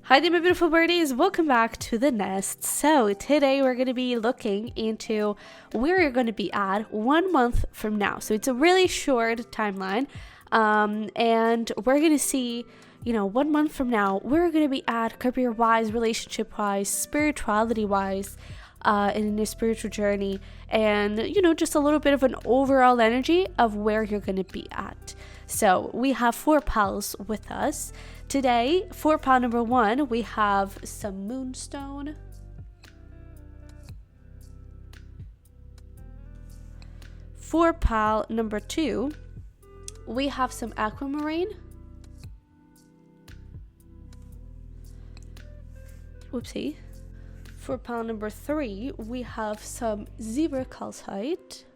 Hi there, my beautiful birdies. Welcome back to the nest. So today we're going to be looking into where you're going to be at 1 month from now. So it's a really short timeline, and we're going to see 1 month from now where you're going to be at career wise, relationship wise, spirituality wise, in your spiritual journey, and just a little bit of an overall energy of where you're going to be at. So we have 4 pals with us today. For pal number 1, we have some Moonstone. For pal number 2, we have some Aquamarine. Whoopsie. For pal number 3, we have some Zebra Calcite.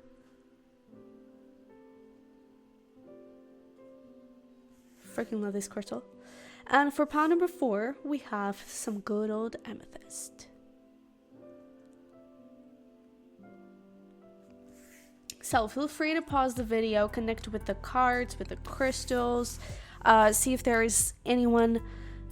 Freaking love this crystal. And for pile number 4, we have some good old Amethyst. So feel free to pause the video, connect with the cards, with the crystals, see if there is any one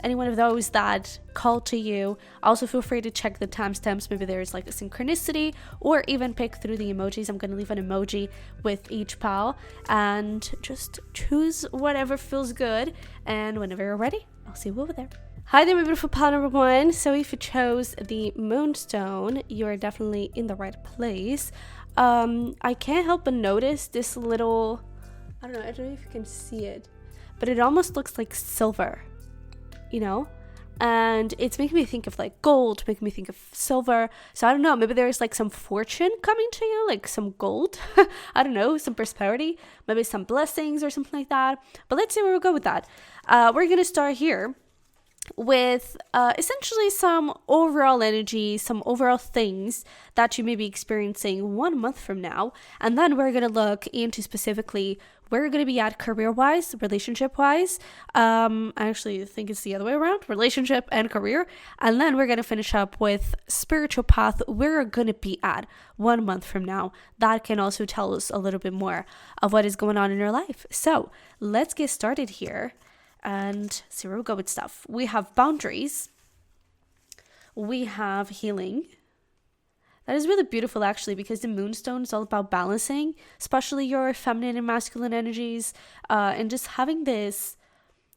of those that call to you. Also feel free to check the timestamps. Maybe there's like a synchronicity, or even pick through the emojis. I'm going to leave an emoji with each pal and just choose whatever feels good. And whenever you're ready, I'll see you over there. Hi there, my beautiful pal number 1. So if you chose the Moonstone, you're definitely in the right place. I can't help but notice this little, I don't know if you can see it, but it almost looks like silver. And it's making me think of like gold, making me think of silver. So I don't know, maybe there's like some fortune coming to you, like some gold. I don't know, some prosperity, maybe some blessings or something like that. But let's see where we go with that. We're gonna start here with essentially some overall energy, some overall things that you may be experiencing 1 month from now. And then we're going to look into specifically where you're going to be at career-wise, relationship-wise. I actually think it's the other way around, relationship and career. And then we're going to finish up with spiritual path, where you're going to be at 1 month from now. That can also tell us a little bit more of what is going on in your life. So let's get started here and see where we go with stuff. We have boundaries. We have healing. That is really beautiful, actually, because the Moonstone is all about balancing, especially your feminine and masculine energies, and just having this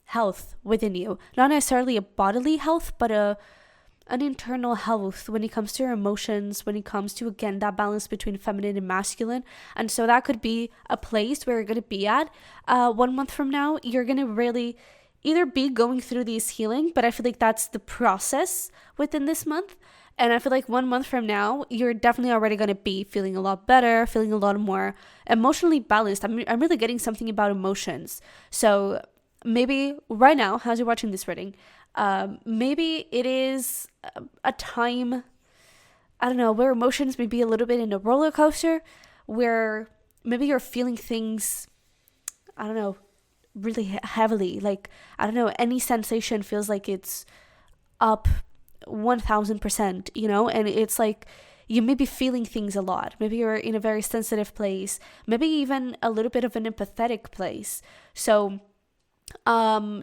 health within you. Not necessarily a bodily health, but an internal health when it comes to your emotions, when it comes to, again, that balance between feminine and masculine. And so that could be a place where you're going to be at 1 month from now. You're going to really either be going through these healing, but I feel like that's the process within this month. And I feel like 1 month from now, you're definitely already going to be feeling a lot better, feeling a lot more emotionally balanced. I'm really getting something about emotions. So maybe right now, as you're watching this reading, maybe it is a time, I don't know, where emotions may be a little bit in a roller coaster, where maybe you're feeling things, I don't know, really heavily. Like, I don't know, any sensation feels like it's up 1000%, and it's like you may be feeling things a lot. Maybe you're in a very sensitive place, maybe even a little bit of an empathetic place. So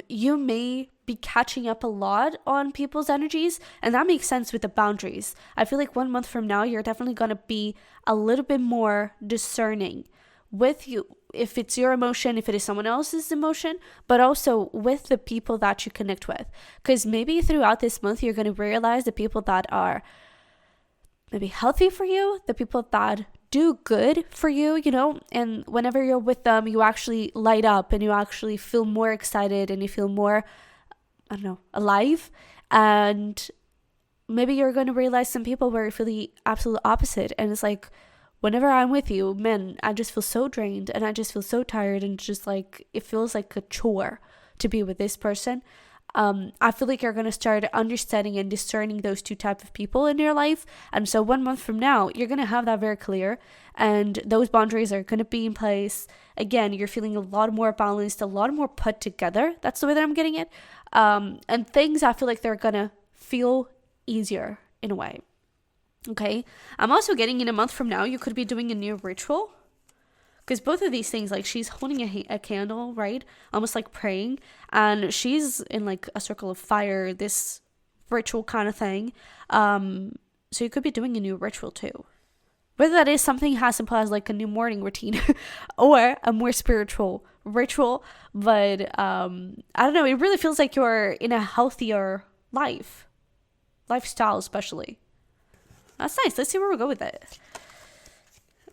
you may be catching up a lot on people's energies, and that makes sense with the boundaries. I feel like 1 month from now, you're definitely going to be a little bit more discerning with you, if it's your emotion, if it is someone else's emotion, but also with the people that you connect with. Because maybe throughout this month, you're going to realize the people that are maybe healthy for you, the people that do good for you, and whenever you're with them, you actually light up and you actually feel more excited and you feel more, I don't know, alive. And maybe you're going to realize some people where you feel the absolute opposite. And it's like, whenever I'm with you, man, I just feel so drained and I just feel so tired, and just like it feels like a chore to be with this person. I feel like you're going to start understanding and discerning those two types of people in your life. And so 1 month from now, you're going to have that very clear, and those boundaries are going to be in place. Again, you're feeling a lot more balanced, a lot more put together. That's the way that I'm getting it. And things, I feel like they're going to feel easier in a way. Okay, I'm also getting in a month from now, you could be doing a new ritual. Because both of these things, like she's holding a candle, right? Almost like praying. And she's in like a circle of fire. This ritual kind of thing. So you could be doing a new ritual too. Whether that is something as simple as like a new morning routine or a more spiritual ritual. But I don't know, it really feels like you're in a healthier lifestyle especially. That's nice. Let's see where we go with it.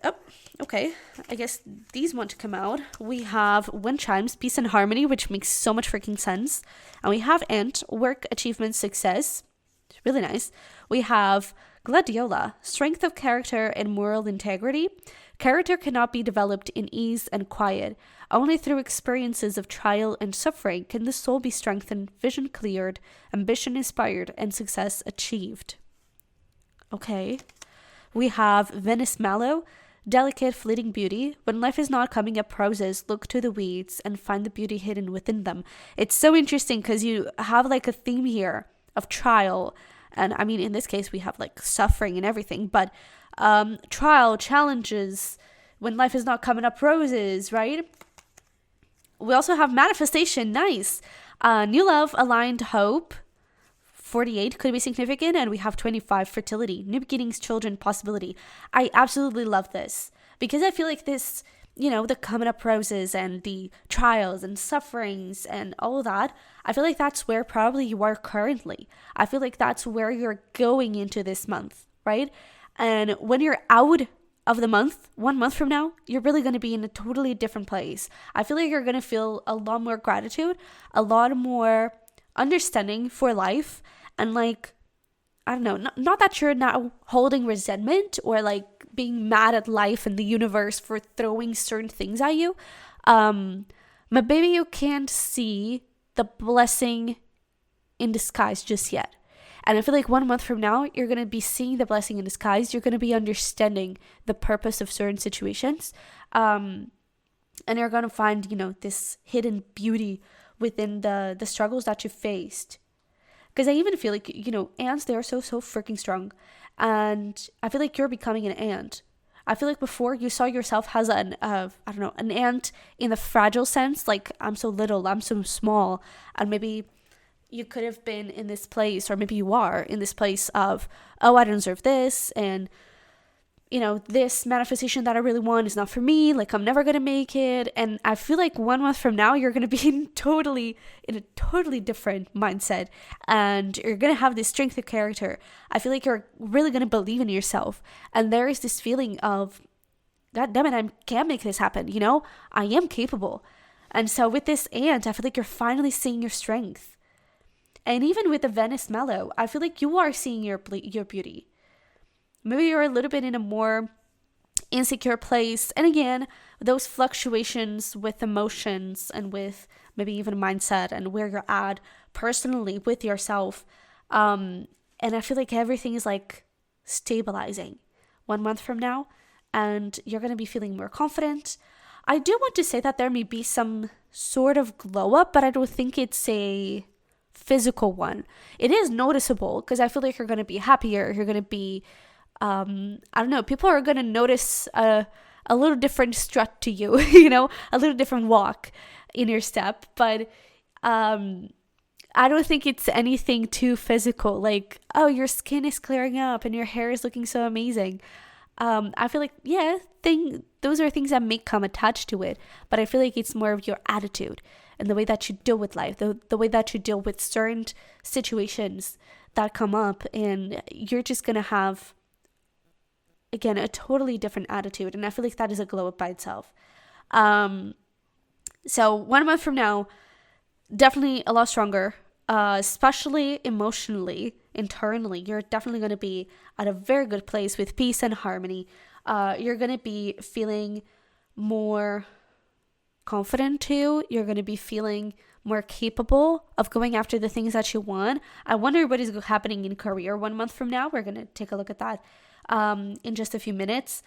Oh, okay. I guess these want to come out. We have wind chimes, peace and harmony, which makes so much freaking sense. And we have ant, work, achievement, success. It's really nice. We have gladiola, strength of character and moral integrity. Character cannot be developed in ease and quiet. Only through experiences of trial and suffering can the soul be strengthened, vision cleared, ambition inspired, and success achieved. Okay. We have Venice mallow, delicate fleeting beauty. When life is not coming up roses, look to the weeds and find the beauty hidden within them. It's so interesting because you have like a theme here of trial. And I mean, in this case, we have like suffering and everything, but trial, challenges, when life is not coming up roses, right? We also have manifestation, nice. New love, aligned hope, 48 could be significant, and we have 25 fertility, new beginnings, children, possibility. I absolutely love this because I feel like this, the coming up roses and the trials and sufferings and all that, I feel like that's where probably you are currently. I feel like that's where you're going into this month, right? And when you're out of the month, 1 month from now, you're really going to be in a totally different place. I feel like you're going to feel a lot more gratitude, a lot more understanding for life, and like, I don't know, not that you're now holding resentment or like being mad at life and the universe for throwing certain things at you. But maybe you can't see the blessing in disguise just yet. And I feel like 1 month from now, you're going to be seeing the blessing in disguise. You're going to be understanding the purpose of certain situations. And you're going to find, this hidden beauty within the struggles that you faced. Because I even feel like, ants, they are so freaking strong. And I feel like you're becoming an ant. I feel like before you saw yourself as an ant in the fragile sense. Like, I'm so little, I'm so small. And maybe you could have been in this place, or maybe you are in this place of, oh, I don't deserve this. And, this manifestation that I really want is not for me. Like, I'm never going to make it. And I feel like 1 month from now, you're going to be in a totally different mindset. And you're going to have this strength of character. I feel like you're really going to believe in yourself. And there is this feeling of, God damn it, I can make this happen. I am capable. And so with this ant, I feel like you're finally seeing your strength. And even with the Venice mallow, I feel like you are seeing your beauty. Maybe you're a little bit in a more insecure place. And again, those fluctuations with emotions and with maybe even mindset and where you're at personally with yourself. And I feel like everything is like stabilizing 1 month from now. And you're going to be feeling more confident. I do want to say that there may be some sort of glow up, but I don't think it's a physical one. It is noticeable because I feel like you're going to be happier. You're going to be, I don't know, people are going to notice a little different strut to you, a little different walk in your step. But I don't think it's anything too physical. Like, oh, your skin is clearing up and your hair is looking so amazing. I feel like, those are things that may come attached to it. But I feel like it's more of your attitude and the way that you deal with life, the way that you deal with certain situations that come up. And you're just going to have, again, a totally different attitude. And I feel like that is a glow up by itself. So 1 month from now, definitely a lot stronger, especially emotionally, internally. You're definitely going to be at a very good place with peace and harmony. You're going to be feeling more confident too. You're going to be feeling more capable of going after the things that you want. I wonder what is happening in career 1 month from now. We're going to take a look at that in just a few minutes.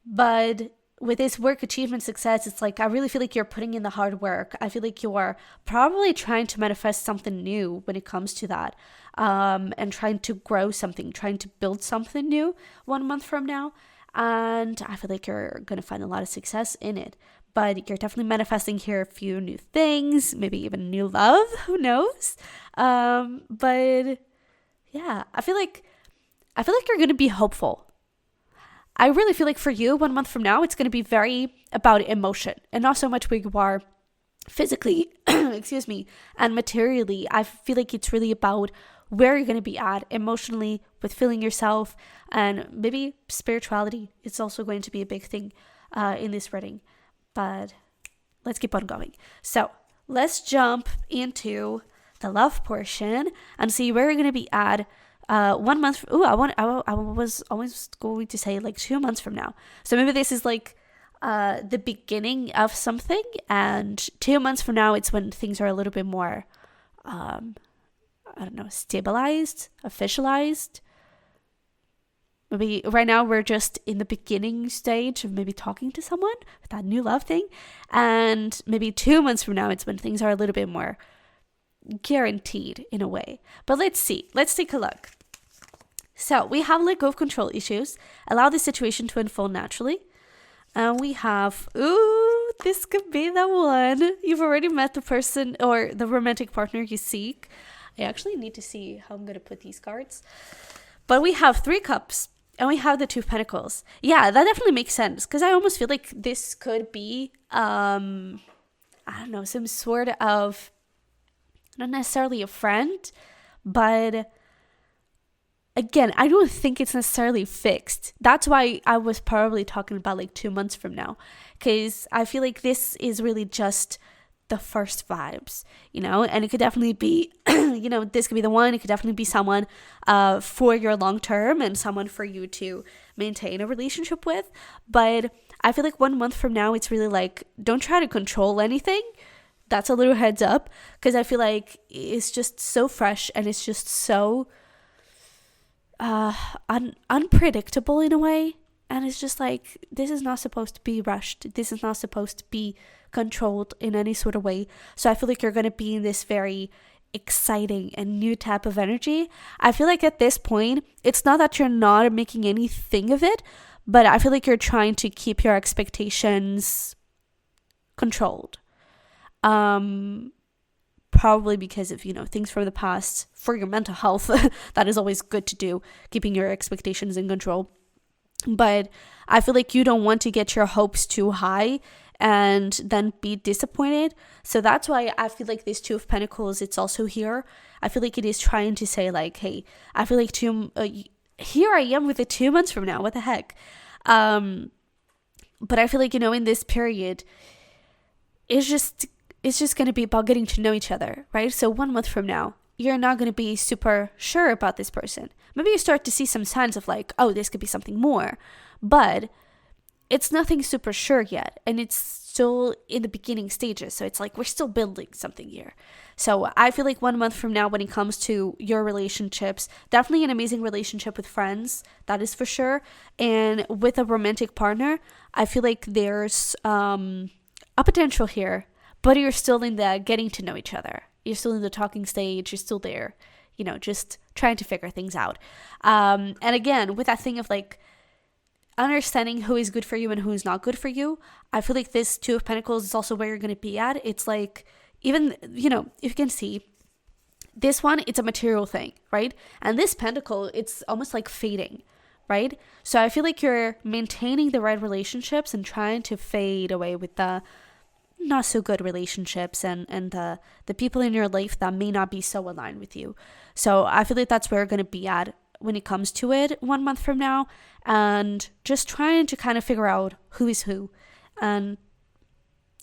But with this work, achievement, success, it's like I really feel like you're putting in the hard work. I feel like you are probably trying to manifest something new when it comes to that, and trying to grow something, trying to build something new 1 month from now. And I feel like you're going to find a lot of success in it. But you're definitely manifesting here a few new things, maybe even new love, who knows? But yeah, I feel like you're going to be hopeful. I really feel like for you, 1 month from now, it's going to be very about emotion and not so much where you are physically, excuse me, and materially. I feel like it's really about where you're going to be at emotionally with feeling yourself, and maybe spirituality. It's also going to be a big thing in this reading. But let's keep on going. So let's jump into the love portion and see where you're going to be at 1 month. I was almost going to say like 2 months from now. So maybe this is like the beginning of something, and 2 months from now, it's when things are a little bit more, I don't know, stabilized, officialized. Maybe right now we're just in the beginning stage of maybe talking to someone with that new love thing. And maybe 2 months from now, it's when things are a little bit more guaranteed in a way. But let's see. Let's take a look. So we have let go of control issues, allow the situation to unfold naturally. And we have, ooh, this could be the one. You've already met the person or the romantic partner you seek. I actually need to see how I'm going to put these cards. But we have 3 cups and we have the 2 of pentacles. Yeah, that definitely makes sense, because I almost feel like this could be, I don't know, some sort of, not necessarily a friend, but again, I don't think it's necessarily fixed. That's why I was probably talking about like 2 months from now, because I feel like this is really just the first vibes, and it could definitely be, this could be the one. It could definitely be someone for your long term and someone for you to maintain a relationship with. But I feel like 1 month from now, it's really like, don't try to control anything. That's a little heads up, because I feel like it's just so fresh and it's just so unpredictable in a way. And it's just like, this is not supposed to be rushed. This is not supposed to be controlled in any sort of way. So I feel like you're going to be in this very exciting and new type of energy. I feel like at this point, it's not that you're not making anything of it, but I feel like you're trying to keep your expectations controlled. Probably because of, things from the past. For your mental health, that is always good to do, keeping your expectations in control. But I feel like you don't want to get your hopes too high and then be disappointed. So that's why I feel like this 2 of Pentacles, it's also here. I feel like it is trying to say like, hey, I feel like here I am with it 2 months from now. What the heck? But I feel like, in this period, it's just going to be about getting to know each other, right? So 1 month from now, you're not going to be super sure about this person. Maybe you start to see some signs of like, oh, this could be something more, but it's nothing super sure yet. And it's still in the beginning stages. So it's like, we're still building something here. So I feel like 1 month from now, when it comes to your relationships, definitely an amazing relationship with friends. That is for sure. And with a romantic partner, I feel like there's a potential here, but you're still in the getting to know each other. You're still in the talking stage. You're still there, just trying to figure things out. And again, with that thing of like understanding who is good for you and who is not good for you, I feel like this 2 of Pentacles is also where you're going to be at. It's like, even, if you can see, this one, it's a material thing, right? And this Pentacle, it's almost like fading, right? So I feel like you're maintaining the right relationships and trying to fade away with the not so good relationships and the people in your life that may not be so aligned with you. So I feel like that's where we're going to be at when it comes to it 1 month from now, and just trying to kind of figure out who is who. And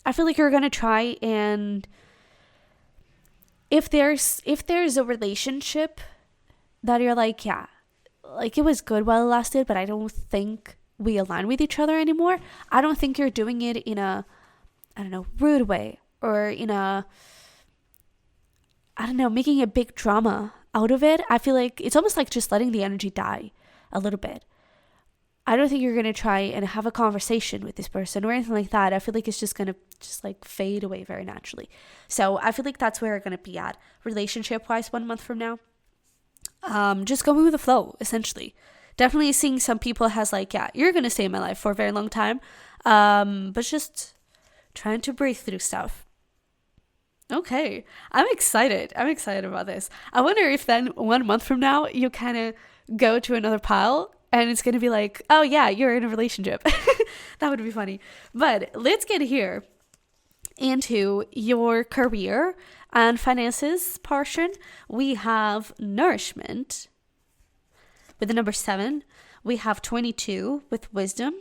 I feel like you're going to try, and if there's a relationship that you're like, yeah, like it was good while it lasted, but I don't think we align with each other anymore, I don't think you're doing it in a, I don't know, rude way, or in a, I don't know, making a big drama out of it. I feel like it's almost like just letting the energy die a little bit. I don't think you're going to try and have a conversation with this person or anything like that. I feel like it's just going to just like fade away very naturally. So I feel like that's where we're going to be at relationship wise 1 month from now. Just going with the flow, essentially. Definitely seeing some people has like, yeah, you're going to stay in my life for a very long time. But just trying to breathe through stuff. Okay, I'm excited. I'm excited about this. I wonder if then 1 month from now you kind of go to another pile and it's gonna be like, oh yeah, you're in a relationship. That would be funny. But let's get here into your career and finances portion. We have nourishment with the number 7. We have 22 with wisdom.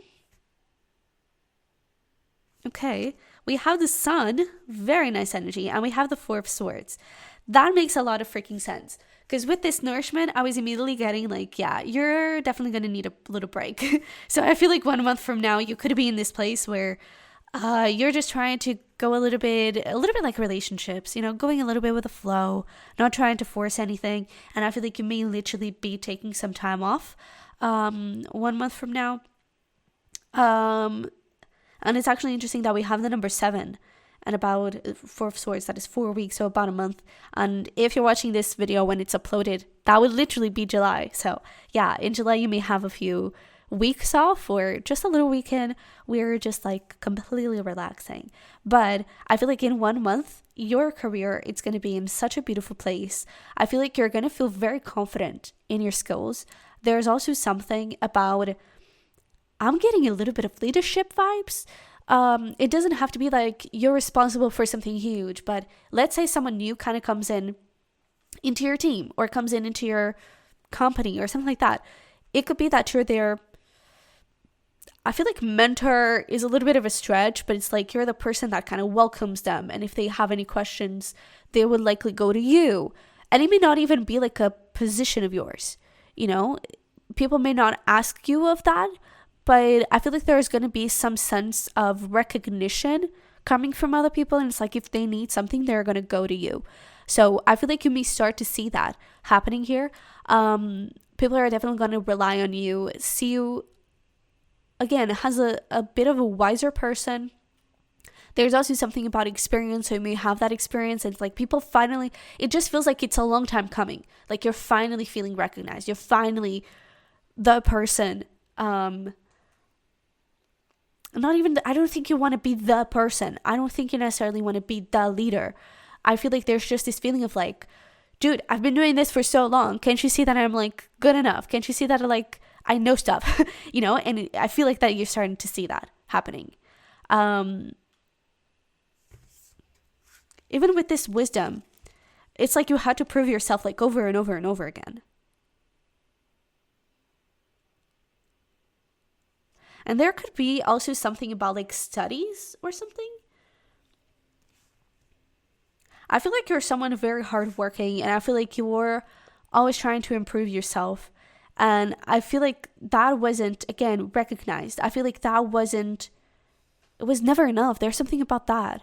Okay, we have the sun, very nice energy, and we have the 4 of swords. That makes a lot of freaking sense. Because with this nourishment, I was immediately getting like, yeah, you're definitely going to need a little break. So I feel like 1 month from now, you could be in this place where you're just trying to go a little bit like relationships, going a little bit with the flow, not trying to force anything. And I feel like you may literally be taking some time off 1 month from now. And it's actually interesting that we have the number 7 and about 4 of swords. That is 4 weeks, so about a month. And if you're watching this video when it's uploaded, that would literally be July. So yeah, in July you may have a few weeks off or just a little weekend. We're just like completely relaxing. But I feel like in 1 month, your career, it's going to be in such a beautiful place. I feel like you're going to feel very confident in your skills. There's also something about, I'm getting a little bit of leadership vibes. It doesn't have to be like you're responsible for something huge, but let's say someone new kind of comes into your team or comes into your company or something like that. It could be that you're there. I feel like mentor is a little bit of a stretch, but it's like you're the person that kind of welcomes them. And if they have any questions, they would likely go to you. And it may not even be like a position of yours. People may not ask you of that, but I feel like there's going to be some sense of recognition coming from other people. And it's like if they need something, they're going to go to you. So I feel like you may start to see that happening here. People are definitely going to rely on you, see you, again, as a bit of a wiser person. There's also something about experience. So you may have that experience. And it's like people finally, it just feels like it's a long time coming. Like you're finally feeling recognized. You're finally the person. I don't think you want to be the person. I don't think you necessarily want to be the leader. I feel like there's just this feeling of like, dude, I've been doing this for so long. Can't you see that I'm like good enough? Can't you see that I know stuff, And I feel like that you're starting to see that happening. Even with this wisdom, it's like you had to prove yourself like over and over and over again. And there could be also something about like studies or something. I feel like you're someone very hardworking, and I feel like you're always trying to improve yourself. And I feel like that wasn't, again, recognized. I feel like it was never enough. There's something about that.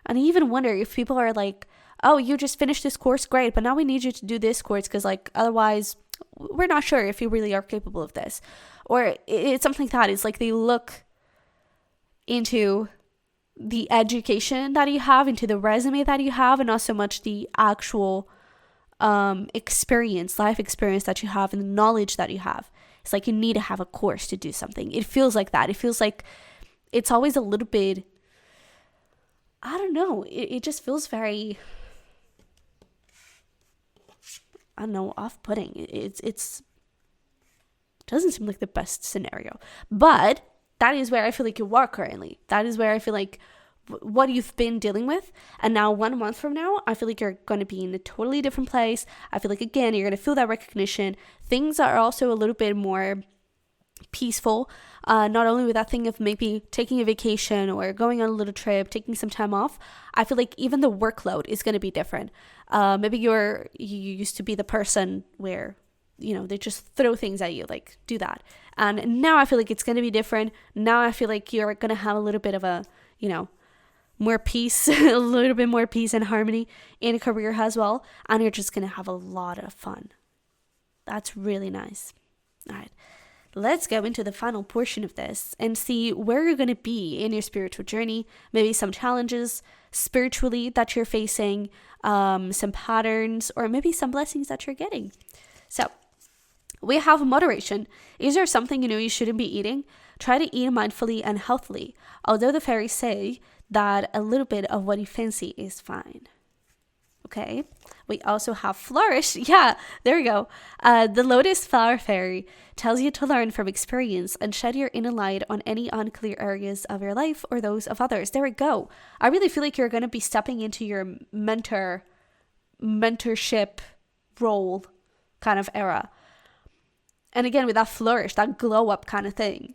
And I even wonder if people are like, oh, you just finished this course, great, but now we need you to do this course because like otherwise we're not sure if you really are capable of this. Or it's something like that. It's like they look into the education that you have, into the resume that you have, and not so much the actual life experience that you have and the knowledge that you have. It's like you need to have a course to do something. It feels like that. It feels like it's always a little bit, I don't know. It just feels very, I don't know, off-putting. It doesn't seem like the best scenario. But that is where I feel like you are currently. That is where I feel like what you've been dealing with. And now 1 month from now, I feel like you're going to be in a totally different place. I feel like, again, you're going to feel that recognition. Things are also a little bit more peaceful. Not only with that thing of maybe taking a vacation or going on a little trip, taking some time off. I feel like even the workload is going to be different. Maybe you used to be the person where, they just throw things at you, like do that. And now I feel like it's going to be different. Now I feel like you're going to have a little bit of a, more peace, a little bit more peace and harmony in a career as well. And you're just going to have a lot of fun. That's really nice. All right. Let's go into the final portion of this and see where you're going to be in your spiritual journey. Maybe some challenges spiritually that you're facing, some patterns, or maybe some blessings that you're getting. So we have moderation. Is there something you shouldn't be eating? Try to eat mindfully and healthily. Although the fairies say that a little bit of what you fancy is fine. Okay, we also have flourish. Yeah, there we go. The lotus flower fairy tells you to learn from experience and shed your inner light on any unclear areas of your life or those of others. There we go. I really feel like you're going to be stepping into your mentorship role kind of era. And again, with that flourish, that glow up kind of thing,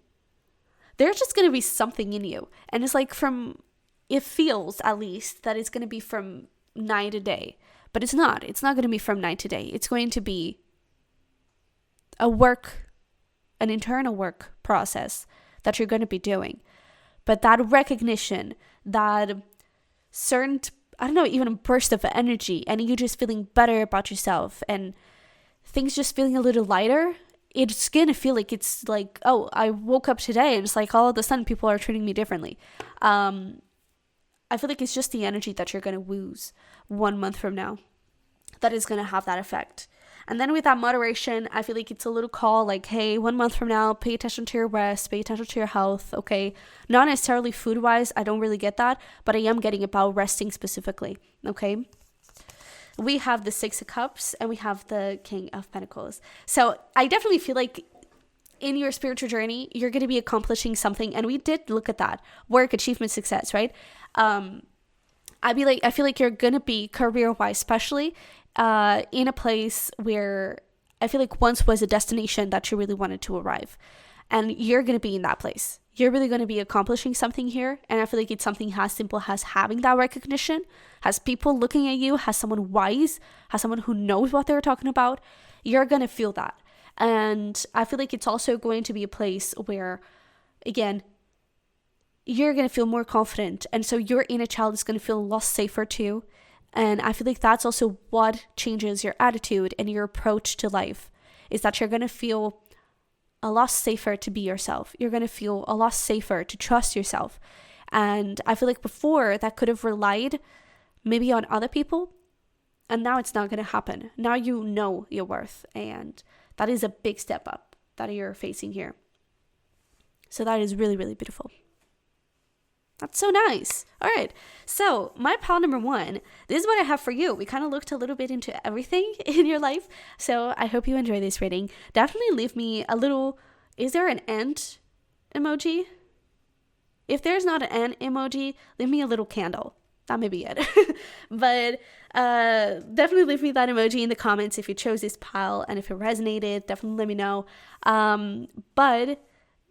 there's just going to be something in you. And it's like it feels at least that it's going to be from night to day, but it's not going to be from night to day. It's going to be an internal work process that you're going to be doing. But that recognition, that certain, I don't know, even a burst of energy, and you just feeling better about yourself and things just feeling a little lighter, it's going to feel like it's like, oh, I woke up today and it's like all of a sudden people are treating me differently. I feel like it's just the energy that you're going to lose 1 month from now that is going to have that effect. And then with that moderation, I feel like it's a little call like, hey, 1 month from now, pay attention to your rest, pay attention to your health, okay? Not necessarily food-wise, I don't really get that, but I am getting about resting specifically, okay? We have the Six of Cups and we have the King of Pentacles. So I definitely feel like in your spiritual journey, you're going to be accomplishing something. And we did look at that. Work, achievement, success, right? I feel like you're going to be career-wise, especially in a place where I feel like once was a destination that you really wanted to arrive. And you're going to be in that place. You're really going to be accomplishing something here. And I feel like it's something as simple as having that recognition, has people looking at you, has someone wise, has someone who knows what they're talking about. You're going to feel that. And I feel like it's also going to be a place where, again, you're going to feel more confident. And so your inner child is going to feel a lot safer too. And I feel like that's also what changes your attitude and your approach to life, is that you're going to feel a lot safer to be yourself. You're going to feel a lot safer to trust yourself. And I feel like before that could have relied maybe on other people. And now it's not going to happen. Now you know your worth. And that is a big step up that you're facing here. So that is really, really beautiful. That's so nice. All right. So my pile number 1, this is what I have for you. We kind of looked a little bit into everything in your life. So I hope you enjoy this reading. Definitely leave me a little, is there an ant emoji? If there's not an emoji, leave me a little candle. That may be it. But definitely leave me that emoji in the comments if you chose this pile and if it resonated. Definitely let me know. But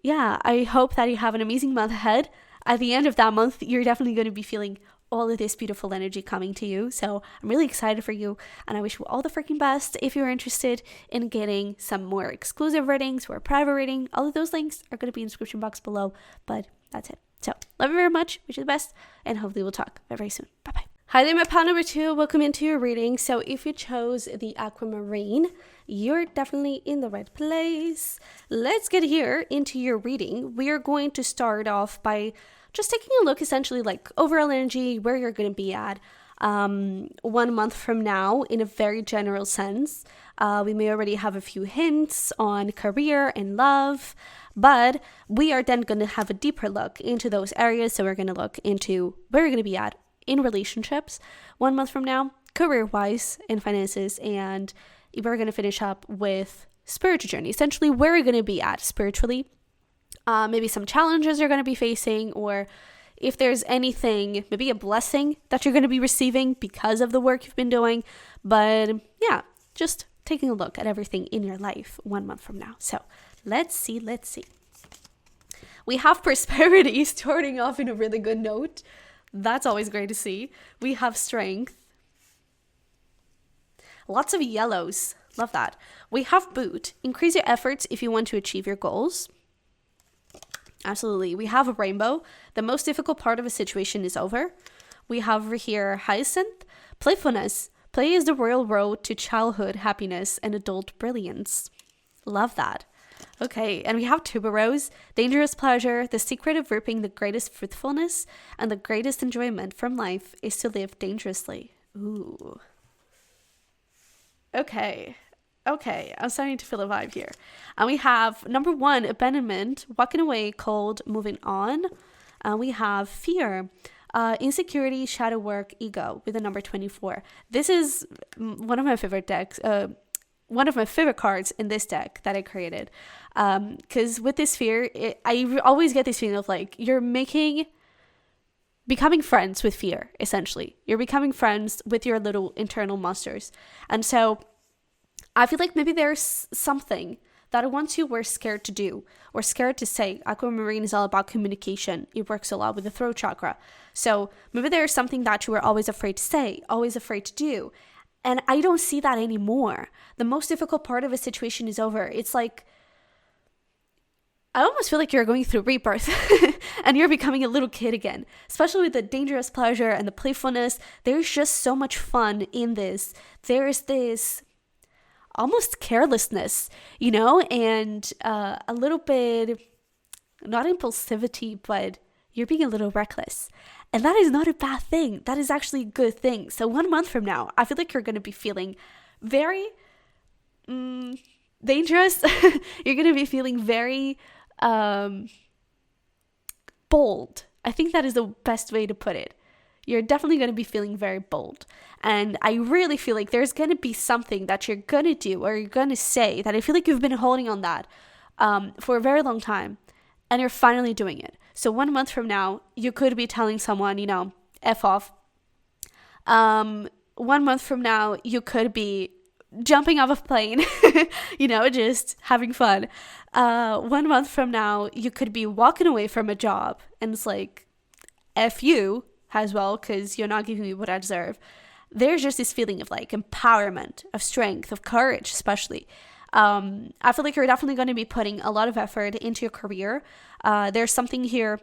yeah, I hope that you have an amazing month ahead. At the end of that month, you're definitely going to be feeling all of this beautiful energy coming to you. So I'm really excited for you, and I wish you all the freaking best. If you're interested in getting some more exclusive readings or a private reading, all of those links are going to be in the description box below. But that's it. So love you very much. Wish you the best, and hopefully we'll talk very, very soon. Bye-bye. Hi there, my pile number 2. Welcome into your reading. So if you chose the Aquamarine, you're definitely in the right place. Let's get here into your reading. We are going to start off by just taking a look, essentially, like overall energy, where you're going to be at 1 month from now in a very general sense. We may already have a few hints on career and love, but we are then going to have a deeper look into those areas. So we're going to look into where you're going to be at in relationships 1 month from now, career-wise, in finances, and we're going to finish up with spiritual journey, essentially where you're going to be at spiritually. Maybe some challenges you're going to be facing, or if there's anything, maybe a blessing that you're going to be receiving because of the work you've been doing. But yeah, just taking a look at everything in your life 1 month from now. So let's see. We have prosperity starting off in a really good note. That's always great to see. We have strength. Lots of yellows. Love that. We have boot. Increase your efforts if you want to achieve your goals. Absolutely. We have a rainbow. The most difficult part of a situation is over. We have over here hyacinth. Playfulness. Play is the royal road to childhood happiness and adult brilliance. Love that. Okay, and we have tuberose. Dangerous pleasure. The secret of reaping the greatest fruitfulness and the greatest enjoyment from life is to live dangerously. Ooh. Okay, I'm starting to feel a vibe here. And we have number 1, abandonment, walking away, cold, moving on. And we have fear. Insecurity, shadow work, ego with the number 24. This is one of my favorite decks. One of my favorite cards in this deck that I created. Because with this fear, I always get this feeling of like you're becoming friends with fear, essentially. You're becoming friends with your little internal monsters. And so I feel like maybe there's something that once you were scared to do or scared to say. Aquamarine is all about communication. It works a lot with the throat chakra. So maybe there's something that you were always afraid to say, always afraid to do. And I don't see that anymore. The most difficult part of a situation is over. It's like, I almost feel like you're going through rebirth and you're becoming a little kid again, especially with the dangerous pleasure and the playfulness. There's just so much fun in this. There's this almost carelessness, and a little bit, not impulsivity, but you're being a little reckless. And that is not a bad thing. That is actually a good thing. So 1 month from now, I feel like you're going to be feeling very dangerous. You're going to be feeling very bold. I think that is the best way to put it. You're definitely going to be feeling very bold. And I really feel like there's going to be something that you're going to do or you're going to say that I feel like you've been holding on that for a very long time. And you're finally doing it. So 1 month from now, you could be telling someone, F off. 1 month from now, you could be jumping off a plane, just having fun. 1 month from now, you could be walking away from a job and it's like, F you as well, because you're not giving me what I deserve. There's just this feeling of like empowerment, of strength, of courage, especially. I feel like you're definitely going to be putting a lot of effort into your career. There's something here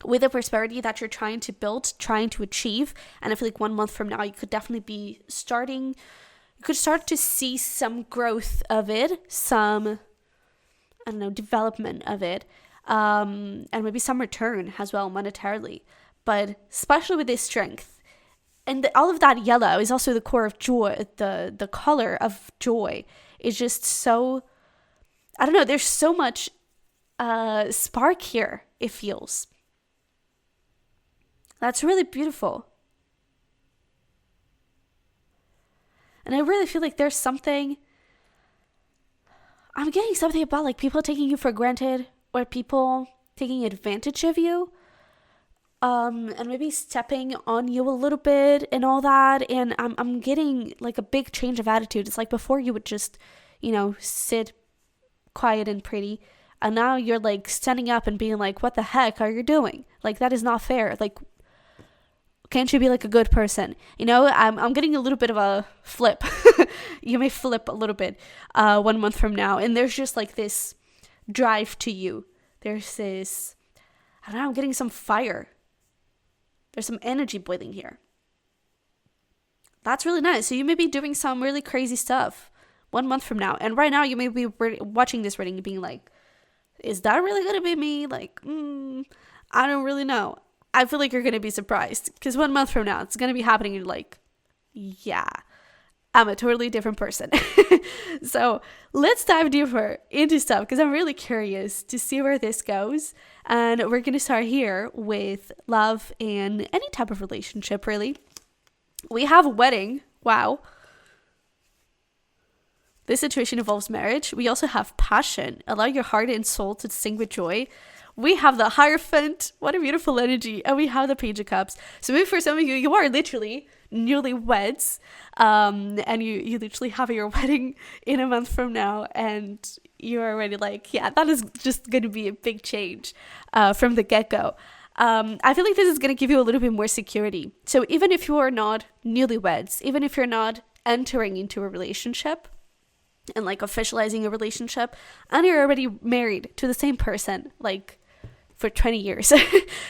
with the prosperity that you're trying to build, trying to achieve. And I feel like 1 month from now, you could definitely be you could start to see some growth of it, some, development of it, and maybe some return as well monetarily. But especially with this strength. And all of that yellow is also the core of joy, the color of joy. It's just so, I don't know, there's so much spark here, it feels. That's really beautiful. And I really feel like there's something, I'm getting something about like people taking you for granted or people taking advantage of you. And maybe stepping on you a little bit and all that. And I'm getting like a big change of attitude. It's like before you would just, sit quiet and pretty. And now you're like standing up and being like, what the heck are you doing? Like, that is not fair. Like, can't you be like a good person? I'm getting a little bit of a flip. You may flip a little bit 1 month from now. And there's just like this drive to you. There's this, I don't know, I'm getting some fire. There's some energy boiling here. That's really nice. So you may be doing some really crazy stuff 1 month from now. And right now you may be watching this reading and being like, is that really going to be me? Like, I don't really know. I feel like you're going to be surprised. Because 1 month from now, it's going to be happening and you're like, yeah, I'm a totally different person. So let's dive deeper into stuff because I'm really curious to see where this goes. And we're going to start here with love and any type of relationship, really. We have a wedding. Wow. This situation involves marriage. We also have passion. Allow your heart and soul to sing with joy. We have the Hierophant. What a beautiful energy. And we have the Page of Cups. So maybe for some of you, you are literally newlyweds. And you literally have your wedding in a month from now. And you're already like, yeah, that is just going to be a big change from the get-go. I feel like this is going to give you a little bit more security. So even if you are not newlyweds, even if you're not entering into a relationship and like officializing a relationship, and you're already married to the same person, like for 20 years,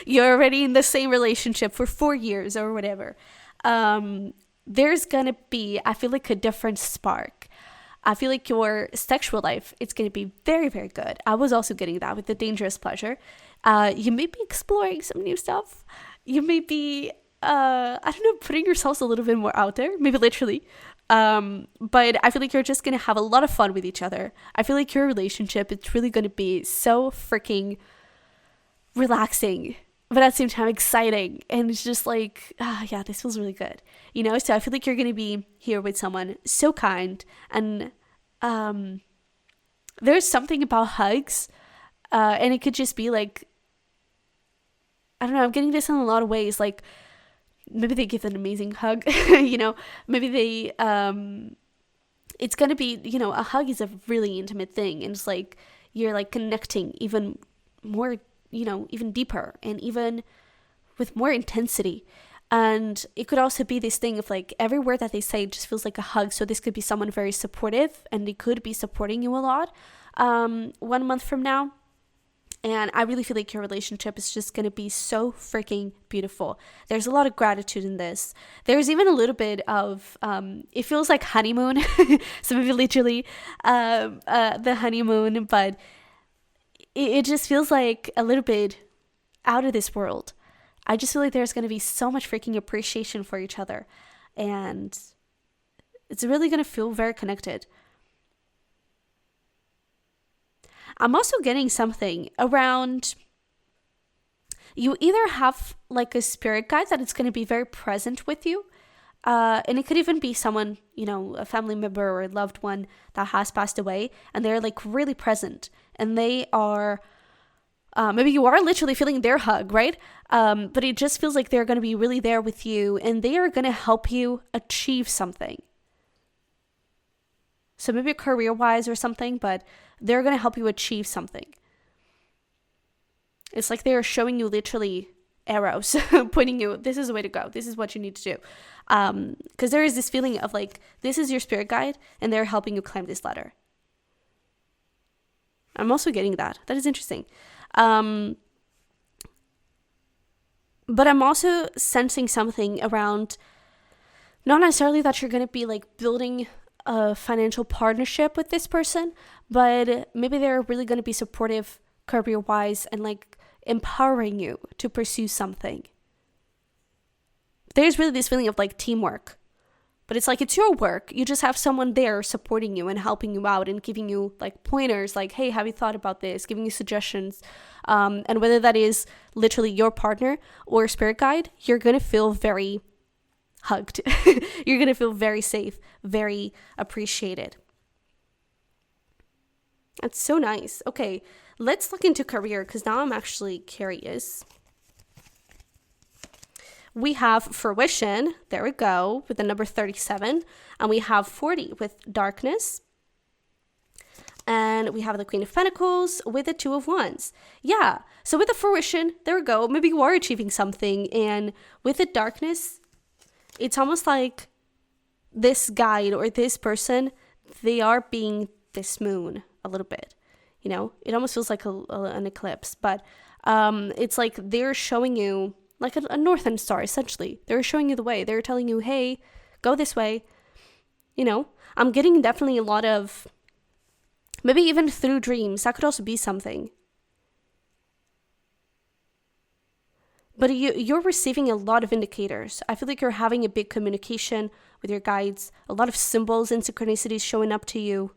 you're already in the same relationship for 4 years or whatever. There's going to be, I feel like, a different spark. I feel like your sexual life, it's going to be very, very good. I was also getting that with the dangerous pleasure. You may be exploring some new stuff. You may be, I don't know, putting yourselves a little bit more out there, maybe literally. But I feel like you're just going to have a lot of fun with each other. I feel like your relationship, it's really going to be so freaking relaxing. but at the same time exciting. And it's just like, yeah, this feels really good. So I feel like you're going to be here with someone so kind. And there's something about hugs. And it could just be like, I don't know, I'm getting this in a lot of ways. Like, maybe they give an amazing hug, maybe they, it's going to be, a hug is a really intimate thing. And it's like, you're like connecting even more, even deeper and even with more intensity. And it could also be this thing of like every word that they say just feels like a hug. So this could be someone very supportive, and they could be supporting you a lot 1 month from now. And I really feel like your relationship is just going to be so freaking beautiful. There's a lot of gratitude in this. There's even a little bit of, it feels like honeymoon. So maybe literally the honeymoon, but it just feels like a little bit out of this world. I just feel like there's going to be so much freaking appreciation for each other. And it's really going to feel very connected. I'm also getting something around, you either have like a spirit guide that it's going to be very present with you. And it could even be someone, a family member or a loved one that has passed away, and they're like really present, and they are, maybe you are literally feeling their hug, right? But it just feels like they're going to be really there with you, and they are going to help you achieve something. So maybe career-wise or something, but they're going to help you achieve something. It's like they're showing you literally arrows, pointing you, this is the way to go. This is what you need to do. Because there is this feeling of like, this is your spirit guide, and they're helping you climb this ladder. I'm also getting that. That is interesting. But I'm also sensing something around, not necessarily that you're going to be like building a financial partnership with this person, but maybe they're really going to be supportive career-wise and like empowering you to pursue something. There's really this feeling of like teamwork, but it's like it's your work. You just have someone there supporting you and helping you out and giving you like pointers, like, hey, have you thought about this? Giving you suggestions. And whether that is literally your partner or spirit guide, you're going to feel very hugged. You're going to feel very safe, very appreciated. That's so nice. Okay, let's look into career, because now I'm actually curious. We have fruition, there we go, with the number 37. And we have 40 with darkness. And we have the Queen of Pentacles with the Two of Wands. Yeah, so with the fruition, there we go. Maybe you are achieving something. And with the darkness, it's almost like this guide or this person, they are being this moon a little bit. It almost feels like an eclipse. But it's like they're showing you like a northern star, essentially. They're showing you the way. They're telling you, hey, go this way. I'm getting definitely a lot of, maybe even through dreams. That could also be something. But you're receiving a lot of indicators. I feel like you're having a big communication with your guides. A lot of symbols and synchronicities showing up to you.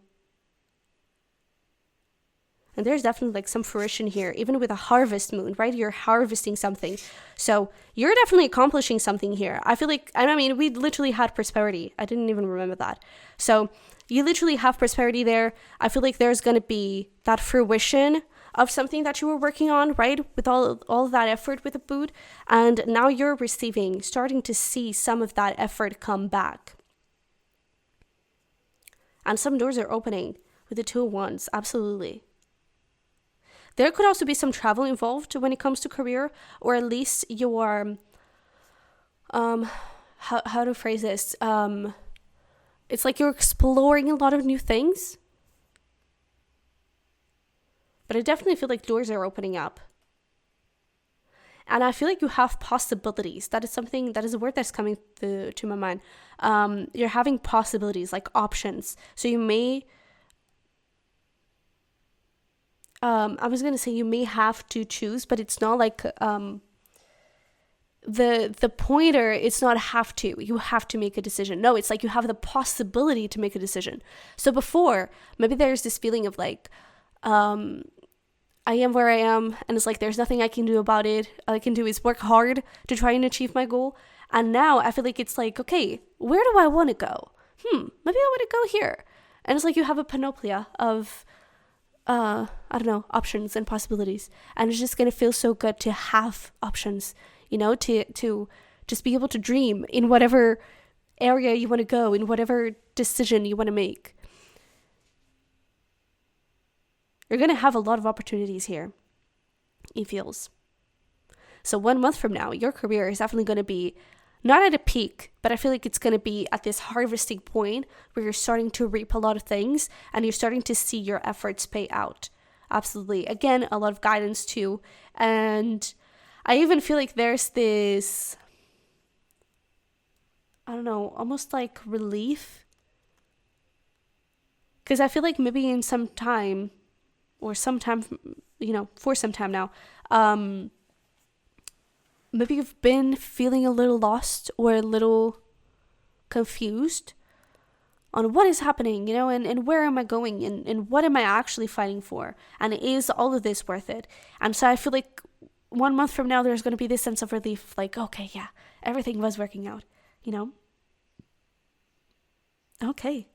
And there's definitely like some fruition here, even with a harvest moon, right? You're harvesting something. So you're definitely accomplishing something here. I feel like, we literally had prosperity. I didn't even remember that. So you literally have prosperity there. I feel like there's going to be that fruition of something that you were working on, right? With all of that effort with the boot. And now you're starting to see some of that effort come back. And some doors are opening with the Two of Wands. Absolutely. There could also be some travel involved when it comes to career, or at least you are, how to phrase this? It's like you're exploring a lot of new things. But I definitely feel like doors are opening up. And I feel like you have possibilities. That is a word that's coming to my mind. You're having possibilities, like options. So you may, I was going to say you may have to choose, but it's not like, the pointer, it's not have to. You have to make a decision. No, it's like you have the possibility to make a decision. So before, maybe there's this feeling of like, I am where I am, and it's like there's nothing I can do about it. All I can do is work hard to try and achieve my goal. And now I feel like it's like, okay, where do I want to go? Maybe I want to go here. And it's like you have a panoplia of I don't know, options and possibilities. And it's just gonna feel so good to have options, to just be able to dream in whatever area you want to go, in whatever decision you want to make. You're gonna have a lot of opportunities here, it feels. So 1 month from now, your career is definitely gonna be not at a peak, but I feel like it's going to be at this harvesting point where you're starting to reap a lot of things and you're starting to see your efforts pay out. Absolutely. Again, a lot of guidance too. And I even feel like there's this, I don't know, almost like relief. Because I feel like maybe in some time, or sometime, for some time now, maybe you've been feeling a little lost or a little confused on what is happening, and where am I going, and what am I actually fighting for? And is all of this worth it? And so I feel like 1 month from now, there's going to be this sense of relief, like, okay, yeah, everything was working out, Okay,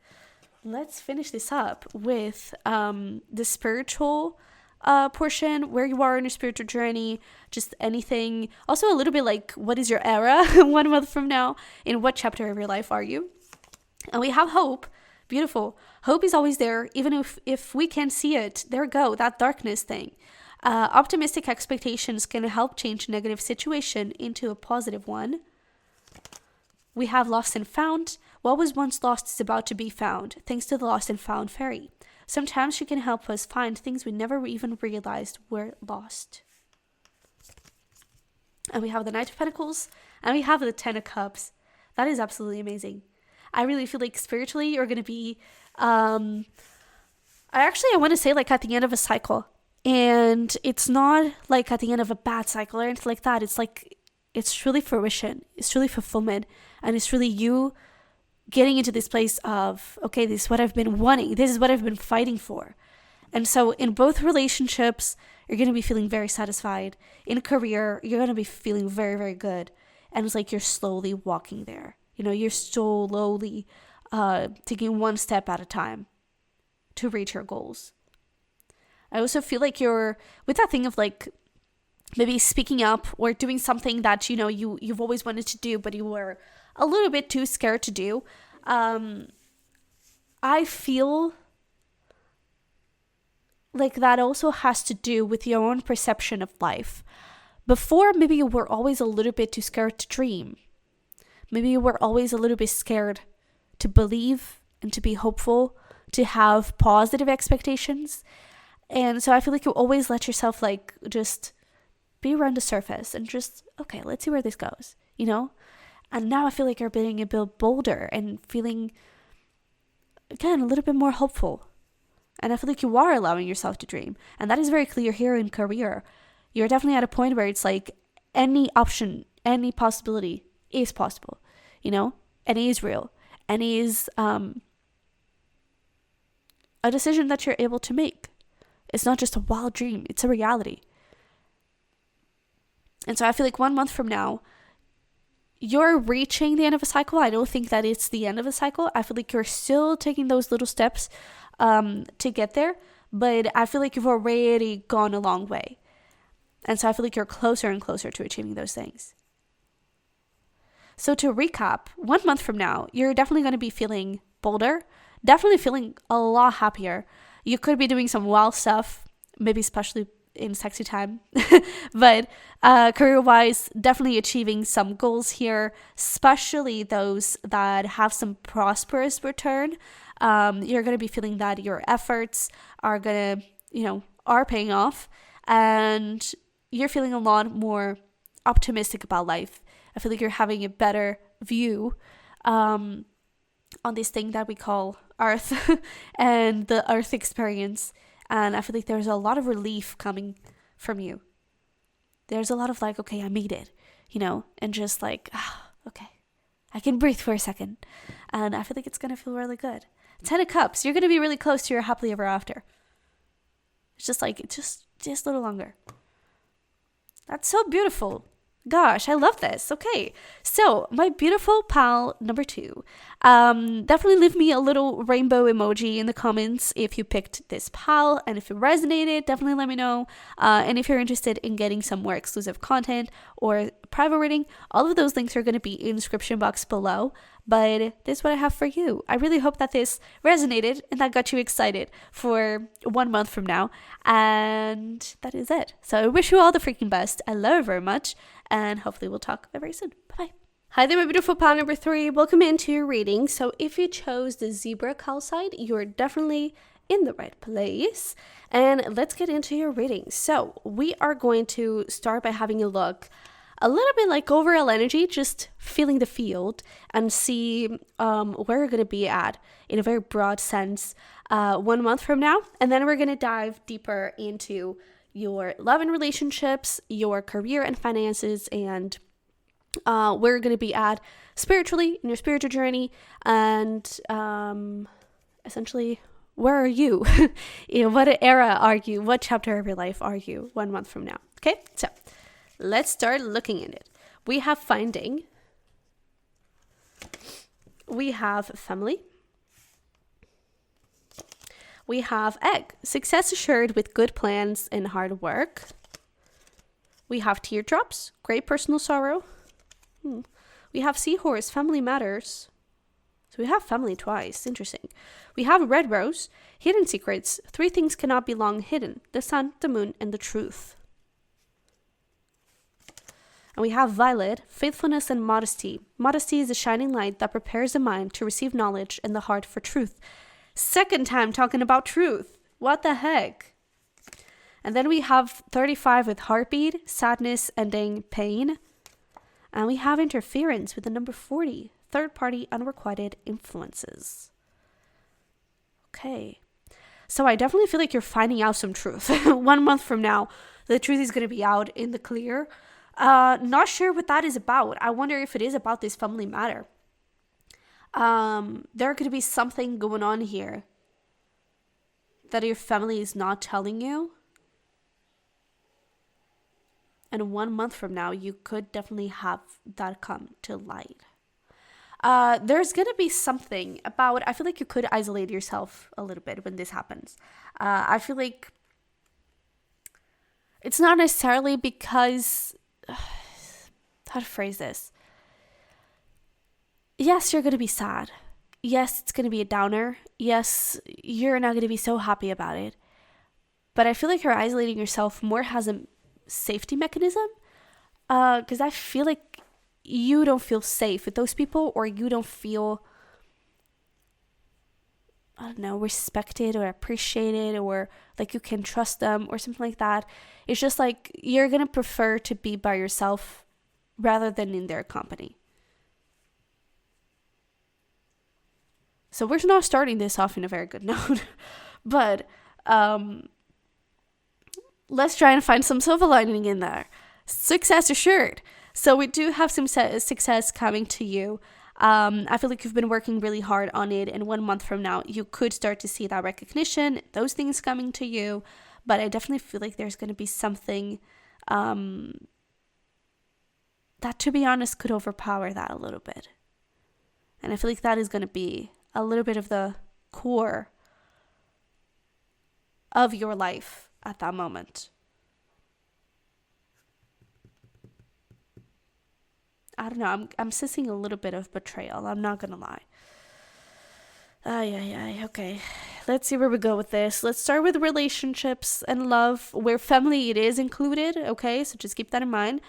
let's finish this up with the spiritual portion, where you are in your spiritual journey, just anything. Also a little bit like, what is your era 1 month from now? In what chapter of your life are you? And we have hope. Beautiful. Hope is always there, even if we can't see it. There we go, that darkness thing. Optimistic expectations can help change a negative situation into a positive one. We have lost and found. What was once lost is about to be found, thanks to the lost and found fairy. Sometimes she can help us find things we never even realized were lost. And we have the Knight of Pentacles, and we have the Ten of Cups. That is absolutely amazing. I really feel like spiritually you're going to be, I want to say like at the end of a cycle. And it's not like at the end of a bad cycle or anything like that. It's like, it's truly fruition. It's truly fulfillment. And it's really you getting into this place of, okay, this is what I've been wanting. This is what I've been fighting for. And so in both relationships, you're going to be feeling very satisfied. In a career, you're going to be feeling very, very good. And it's like you're slowly walking there. You're slowly taking one step at a time to reach your goals. I also feel like you're with that thing of like maybe speaking up or doing something that, you've always wanted to do, but you were a little bit too scared to do. I feel like that also has to do with your own perception of life. Before, maybe you were always a little bit too scared to dream. Maybe you were always a little bit scared to believe and to be hopeful, to have positive expectations. And so I feel like you always let yourself like just be around the surface and just, okay, let's see where this goes, And now I feel like you're being a bit bolder and feeling, again, a little bit more hopeful. And I feel like you are allowing yourself to dream. And that is very clear here in career. You're definitely at a point where it's like any option, any possibility is possible, and it is real. And it is a decision that you're able to make. It's not just a wild dream. It's a reality. And so I feel like 1 month from now, you're reaching the end of a cycle. I don't think that it's the end of a cycle. I feel like you're still taking those little steps to get there. But I feel like you've already gone a long way. And so I feel like you're closer and closer to achieving those things. So to recap, 1 month from now, you're definitely going to be feeling bolder, definitely feeling a lot happier. You could be doing some wild stuff, maybe especially in sexy time, but career-wise, definitely achieving some goals here, especially those that have some prosperous return. You're going to be feeling that your efforts are going to, are paying off, and you're feeling a lot more optimistic about life. I feel like you're having a better view on this thing that we call Earth and the Earth experience. And I feel like there's a lot of relief coming from you. There's a lot of like, okay, I made it, and just like, okay, I can breathe for a second. And I feel like it's going to feel really good. 10 of Cups, you're going to be really close to your happily ever after. It's just like, just a little longer. That's so beautiful. Gosh, I love this. Okay, so my beautiful pal number 2. Definitely leave me a little rainbow emoji in the comments if you picked this pal, and if it resonated, definitely let me know. And if you're interested in getting some more exclusive content or private reading, all of those links are going to be in the description box below. But this is what I have for you. I really hope that this resonated and that got you excited for 1 month from now. And that is it. So I wish you all the freaking best. I love you very much. And hopefully we'll talk very soon. Bye-bye. Hi there, my beautiful pal number 3. Welcome into your reading. So if you chose the zebra calcite, you're definitely in the right place. And let's get into your reading. So we are going to start by having a look a little bit like overall energy, just feeling the field and see where we're going to be at in a very broad sense 1 month from now. And then we're going to dive deeper into your love and relationships, your career and finances, and where you're going to be at spiritually in your spiritual journey. And essentially, where are you? What era are you? What chapter of your life are you 1 month from now? Okay, so let's start looking at it. We have finding. We have family. We have egg, success assured with good plans and hard work. We have teardrops, great personal sorrow. We have seahorse, family matters. So we have family twice, interesting. We have red rose, hidden secrets, 3 things cannot be long hidden, the sun, the moon, and the truth. And we have violet, faithfulness and modesty. Modesty is a shining light that prepares the mind to receive knowledge and the heart for truth. Second time talking about truth. What the heck? And then we have 35 with heartbeat, sadness, ending, pain. And we have interference with the number 40, third party unrequited influences. Okay. So I definitely feel like you're finding out some truth. 1 month from now, the truth is going to be out in the clear. Not sure what that is about. I wonder if it is about this family matter. There could be something going on here that your family is not telling you. And 1 month from now, you could definitely have that come to light. There's going to be something about, I feel like you could isolate yourself a little bit when this happens. I feel like it's not necessarily because, how to phrase this? Yes, you're going to be sad. Yes, it's going to be a downer. Yes, you're not going to be so happy about it. But I feel like you're isolating yourself more as a safety mechanism. Because I feel like you don't feel safe with those people, or you don't feel, I don't know, respected or appreciated, or like you can trust them or something like that. It's just like you're going to prefer to be by yourself rather than in their company. So we're not starting this off in a very good note, but let's try and find some silver lining in there. Success assured. So we do have some success coming to you. I feel like you've been working really hard on it, and 1 month from now, you could start to see that recognition, those things coming to you. But I definitely feel like there's going to be something that, to be honest, could overpower that a little bit. And I feel like that is going to be a little bit of the core of your life at that moment. I don't know. I'm sensing a little bit of betrayal. I'm not gonna lie. Okay. Let's see where we go with this. Let's start with relationships and love, where family it is included. Okay, so just keep that in mind.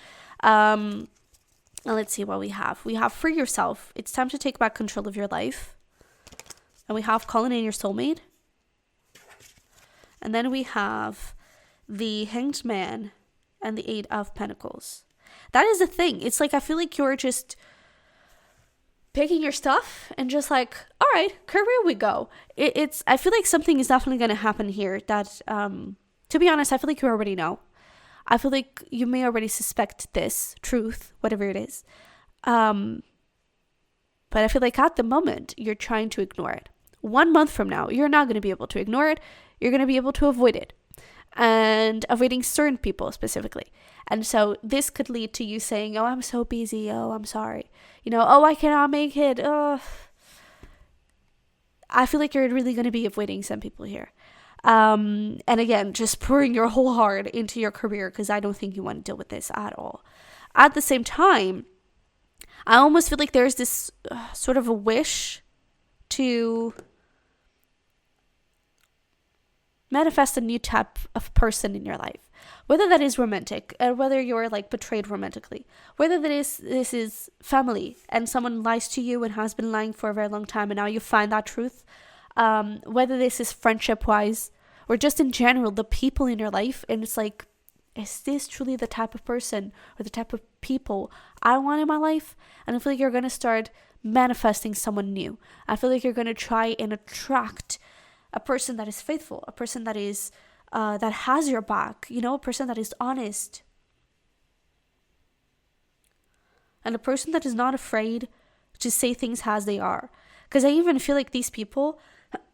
Let's see what we have. We have free yourself. It's time to take back control of your life. And we have calling in your soulmate. And then we have the Hanged Man and the 8 of Pentacles. That is the thing. It's like, I feel like you're just picking your stuff and just like, all right, career we go. I feel like something is definitely going to happen here that, to be honest, I feel like you already know. I feel like you may already suspect this truth, whatever it is. But I feel like at the moment, you're trying to ignore it. 1 month from now, you're not going to be able to ignore it. You're going to be able to avoid it. and avoiding certain people specifically. And so this could lead to you saying, oh, I'm so busy. Oh, I'm sorry. Oh, I cannot make it. Oh, I feel like you're really going to be avoiding some people here. And again, just pouring your whole heart into your career, because I don't think you want to deal with this at all. At the same time, I almost feel like there's this sort of a wish to manifest a new type of person in your life, whether that is romantic, or whether you're like betrayed romantically, whether this is family and someone lies to you and has been lying for a very long time and now you find that truth, whether this is friendship wise or just in general, the people in your life, and it's like, is this truly the type of person or the type of people I want in my life? And I feel like you're going to start manifesting someone new. I feel like you're going to try and attract a person that is faithful, a person that is that has your back, a person that is honest, and a person that is not afraid to say things as they are. Because I even feel like these people,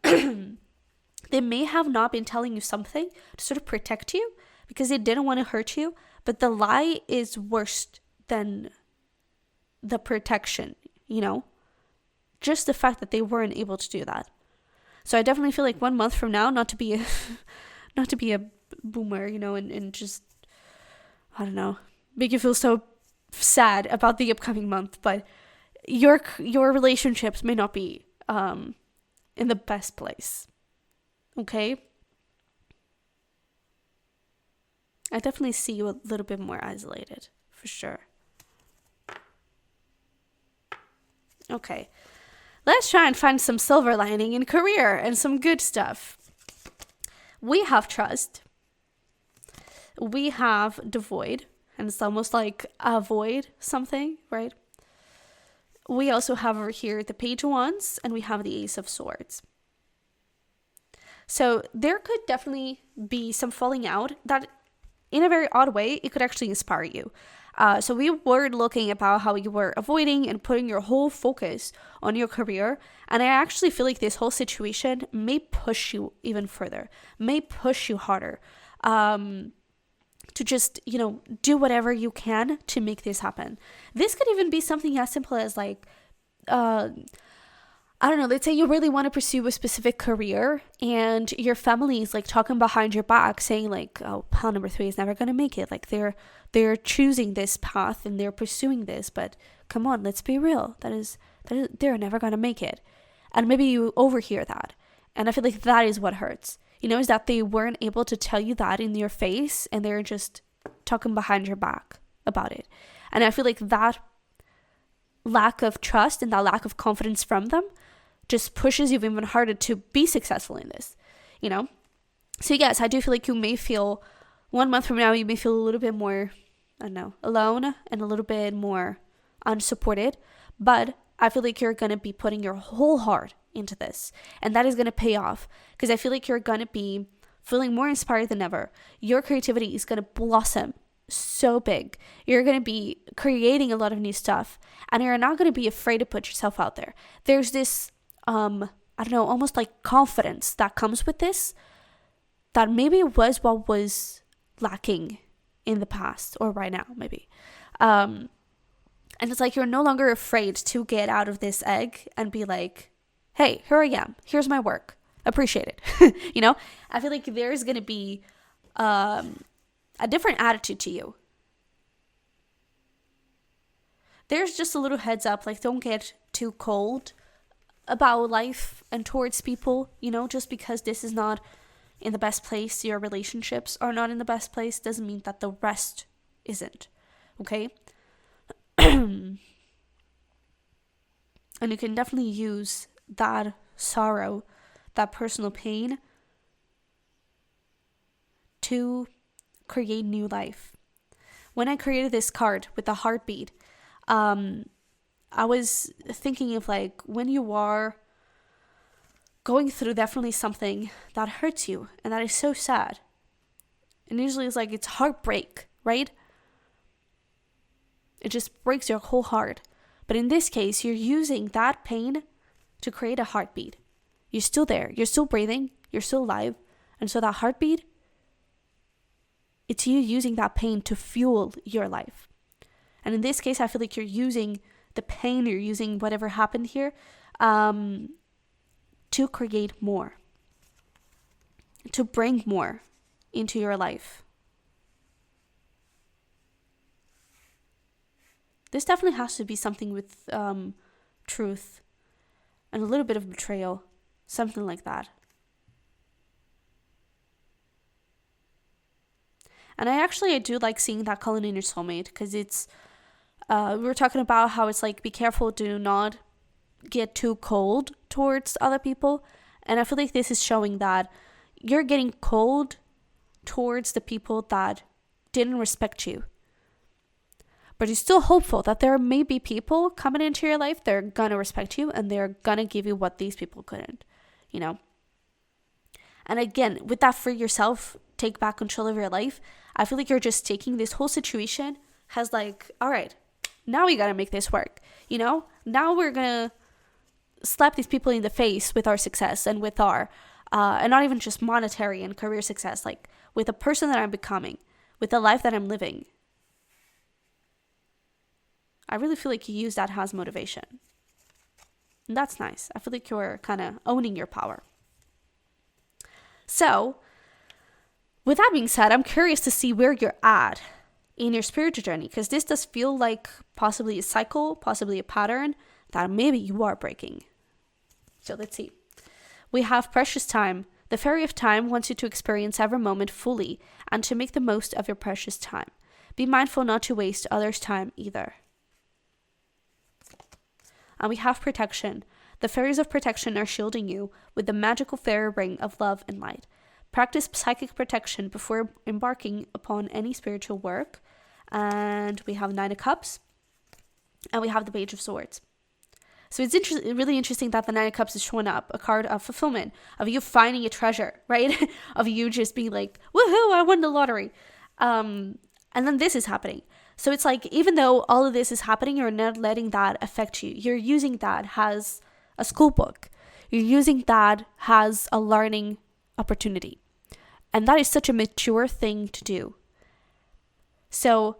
they may have not been telling you something to sort of protect you because they didn't want to hurt you, but the lie is worse than the protection, just the fact that they weren't able to do that. So I definitely feel like 1 month from now, not to be a boomer, and just, I don't know, make you feel so sad about the upcoming month, but your relationships may not be in the best place. Okay? I definitely see you a little bit more isolated, for sure. Okay. Let's try and find some silver lining in career and some good stuff. We have trust. We have devoid, and it's almost like avoid something, right? We also have over here the Page of Wands, and we have the Ace of Swords. So there could definitely be some falling out that, in a very odd way, it could actually inspire you. So we were looking about how you were avoiding and putting your whole focus on your career. And I actually feel like this whole situation may push you even further, may push you harder to just, do whatever you can to make this happen. This could even be something as simple as like, I don't know, let's say you really want to pursue a specific career and your family is like talking behind your back saying like, oh, pal number 3 is never going to make it. Like they're choosing this path and they're pursuing this, but come on, let's be real. They're never going to make it. And maybe you overhear that. And I feel like that is what hurts, is that they weren't able to tell you that in your face and they're just talking behind your back about it. And I feel like that lack of trust and that lack of confidence from them just pushes you even harder to be successful in this, So yes, I do feel like you may feel 1 month from now, you may feel a little bit more, I don't know, alone and a little bit more unsupported, but I feel like you're going to be putting your whole heart into this, and that is going to pay off because I feel like you're going to be feeling more inspired than ever. Your creativity is going to blossom so big. You're going to be creating a lot of new stuff, and you're not going to be afraid to put yourself out there. There's this I don't know, almost like confidence that comes with this that maybe was what was lacking in the past or right now, maybe. And it's like you're no longer afraid to get out of this egg and be like, hey, here I am. Here's my work. Appreciate it. I feel like there's going to be a different attitude to you. There's just a little heads up, like don't get too cold about life and towards people, just because this is not in the best place, your relationships are not in the best place, doesn't mean that the rest isn't, okay? And you can definitely use that sorrow, that personal pain to create new life. When I created this card with the heartbeat, I was thinking of like when you are going through definitely something that hurts you and that is so sad. And usually it's like it's heartbreak, right? It just breaks your whole heart. But in this case, you're using that pain to create a heartbeat. You're still there. You're still breathing. You're still alive. And so that heartbeat It's you using that pain to fuel your life. And in this case, I feel like you're using the pain, you're using whatever happened here to create more, to bring more into your life. This definitely has to be something with truth and a little bit of betrayal, something like that. And I do like seeing that calling in your soulmate, because it's, we were talking about how it's like, be careful, do not get too cold towards other people. And I feel like this is showing that you're getting cold towards the people that didn't respect you. But you're still hopeful that there may be people coming into your life, they're gonna respect you and they're gonna give you what these people couldn't, you know? And again, with that free yourself, take back control of your life, I feel like you're just taking this whole situation as like, all right, now we gotta make this work, you know? Now we're gonna slap these people in the face with our success and with our, and not even just monetary and career success, like with the person that I'm becoming, with the life that I'm living. I really feel like you use that as motivation. And that's nice. I feel like you're kind of owning your power. So, with that being said, I'm curious to see where you're at in your spiritual journey, because this does feel like possibly a cycle, possibly a pattern that maybe you are breaking. So let's see. We have precious time. The fairy of time wants you to experience every moment fully and to make the most of your precious time. Be mindful not to waste others' time either. And we have protection. The fairies of protection are shielding you with the magical fairy ring of love and light. Practice psychic protection before embarking upon any spiritual work. And we have Nine of Cups. And we have the Page of Swords. So it's really interesting that the Nine of Cups is showing up, a card of fulfillment, of you finding a treasure, right? Of you just being like, woohoo, I won the lottery. And then this is happening. So it's like, even though all of this is happening, you're not letting that affect you. You're using that as a school book. You're using that as a learning opportunity. And that is such a mature thing to do. So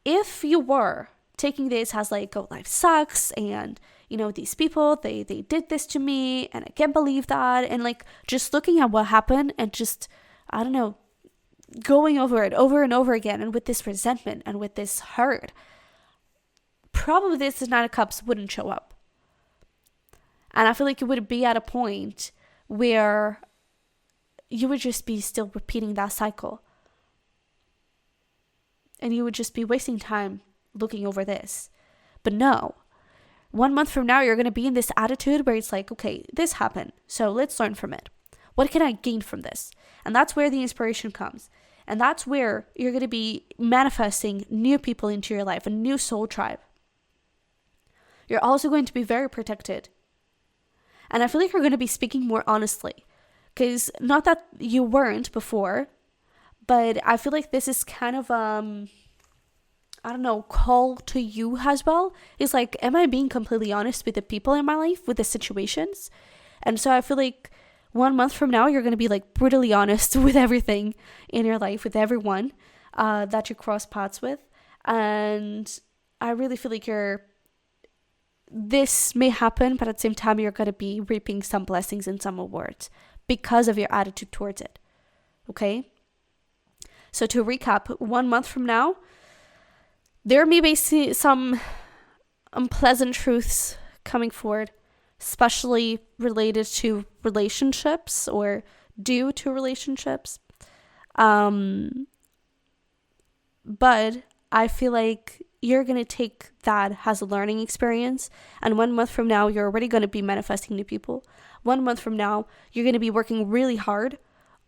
if you were taking this as like, oh, life sucks, and, you know, these people, they did this to me, and I can't believe that, and like just looking at what happened and just, I don't know, going over it over and over again, and with this resentment and with this hurt, probably this Nine of Cups wouldn't show up. And I feel like it would be at a point where you would just be still repeating that cycle. And you would just be wasting time looking over this. But no, 1 month from now, you're going to be in this attitude where it's like, okay, this happened, so let's learn from it. What can I gain from this? And that's where the inspiration comes. And that's where you're going to be manifesting new people into your life, a new soul tribe. You're also going to be very protected. And I feel like you're going to be speaking more honestly. Because not that you weren't before, but I feel like this is kind of, I don't know, call to you as well. It's like, am I being completely honest with the people in my life, with the situations? And so I feel like 1 month from now, you're going to be like brutally honest with everything in your life, with everyone that you cross paths with. And I really feel like this may happen, but at the same time, you're going to be reaping some blessings and some awards because of your attitude towards it. Okay? So to recap, 1 month from now, there may be some unpleasant truths coming forward, especially related to relationships or due to relationships. But I feel like you're going to take that as a learning experience. And 1 month from now, you're already going to be manifesting new people. 1 month from now, you're going to be working really hard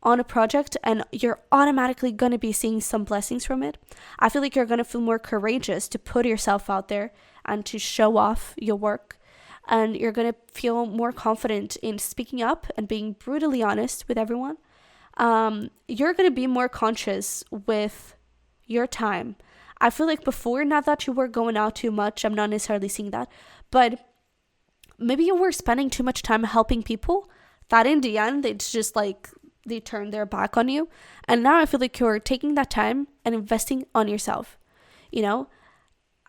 on a project, and you're automatically going to be seeing some blessings from it. I feel like you're going to feel more courageous to put yourself out there and to show off your work. And you're going to feel more confident in speaking up and being brutally honest with everyone. You're going to be more conscious with your time. I feel like before, not that you were going out too much, I'm not necessarily seeing that, but maybe you were spending too much time helping people, that in the end, it's just like they turned their back on you. And now I feel like you're taking that time and investing on yourself. You know,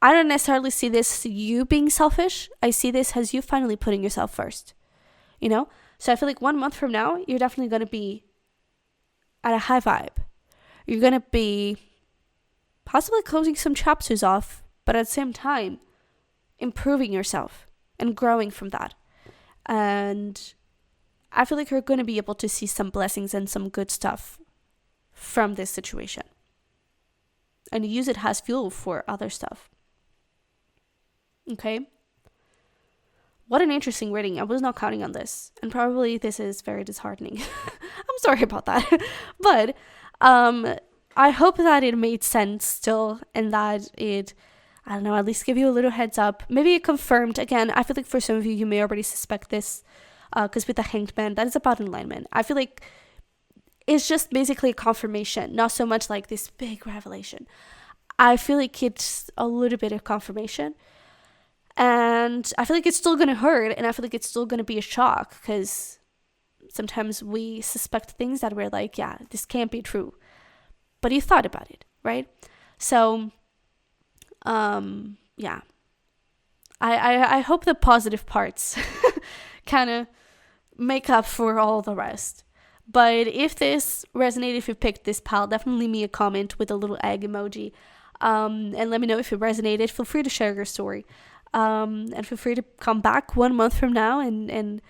I don't necessarily see this you being selfish. I see this as you finally putting yourself first, you know? So I feel like 1 month from now, you're definitely going to be at a high vibe. You're going to be possibly closing some chapters off, but at the same time, improving yourself and growing from that. And I feel like you're going to be able to see some blessings and some good stuff from this situation. And use it as fuel for other stuff. Okay? What an interesting reading. I was not counting on this. And probably this is very disheartening. I'm sorry about that. But I hope that it made sense still, and that it, I don't know, at least give you a little heads up. Maybe it confirmed. Again, I feel like for some of you, you may already suspect this. Because with the Hanged Man, that is about alignment. I feel like it's just basically a confirmation. Not so much like this big revelation. I feel like it's a little bit of confirmation. And I feel like it's still going to hurt, and I feel like it's still going to be a shock, because sometimes we suspect things that we're like, yeah, this can't be true. But you thought about it, right? So, yeah. I hope the positive parts kind of make up for all the rest. But if this resonated, if you picked this pal, definitely leave me a comment with a little egg emoji. And let me know if it resonated. Feel free to share your story. And feel free to come back 1 month from now and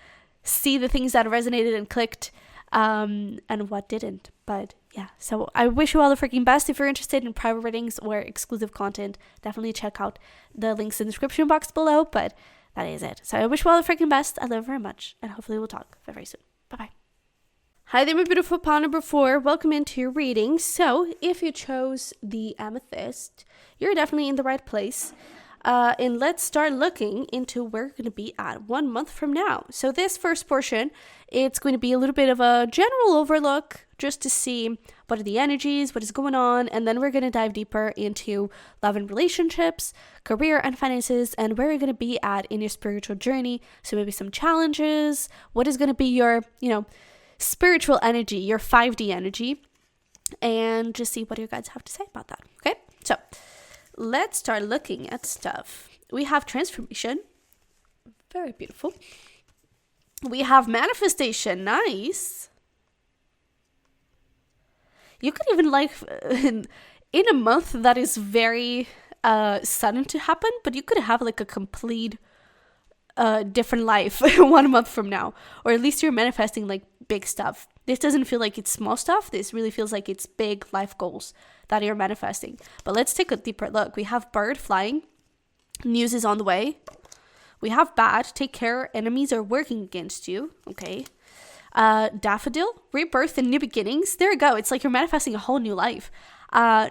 see the things that resonated and clicked, and what didn't. But yeah, so I wish you all the freaking best. If you're interested in private readings or exclusive content, definitely check out the links in the description box below. But that is it. So I wish you all the freaking best. I love you very much, and hopefully we'll talk very, very soon. Bye-bye. Hi there, my beautiful pal number 4. Welcome into your reading. So if you chose the Amethyst, you're definitely in the right place. And let's start looking into where we're going to be at 1 month from now. So this first portion, it's going to be a little bit of a general overlook just to see what are the energies, what is going on, and then we're going to dive deeper into love and relationships, career and finances, and where you're going to be at in your spiritual journey. So maybe some challenges, what is going to be your, spiritual energy, your 5D energy, and just see what your guides have to say about that. Okay, so let's start looking at stuff. We have transformation, very beautiful. We have manifestation, nice. You could even in a month that is very sudden to happen, but you could have like a complete different life 1 month from now, or at least you're manifesting like big stuff. This doesn't feel like it's small stuff. This really feels like it's big life goals that you're manifesting. But let's take a deeper look. We have bird flying, news is on the way. We have bad, take care, enemies are working against you. Okay. Daffodil, rebirth and new beginnings. There you go. It's like you're manifesting a whole new life.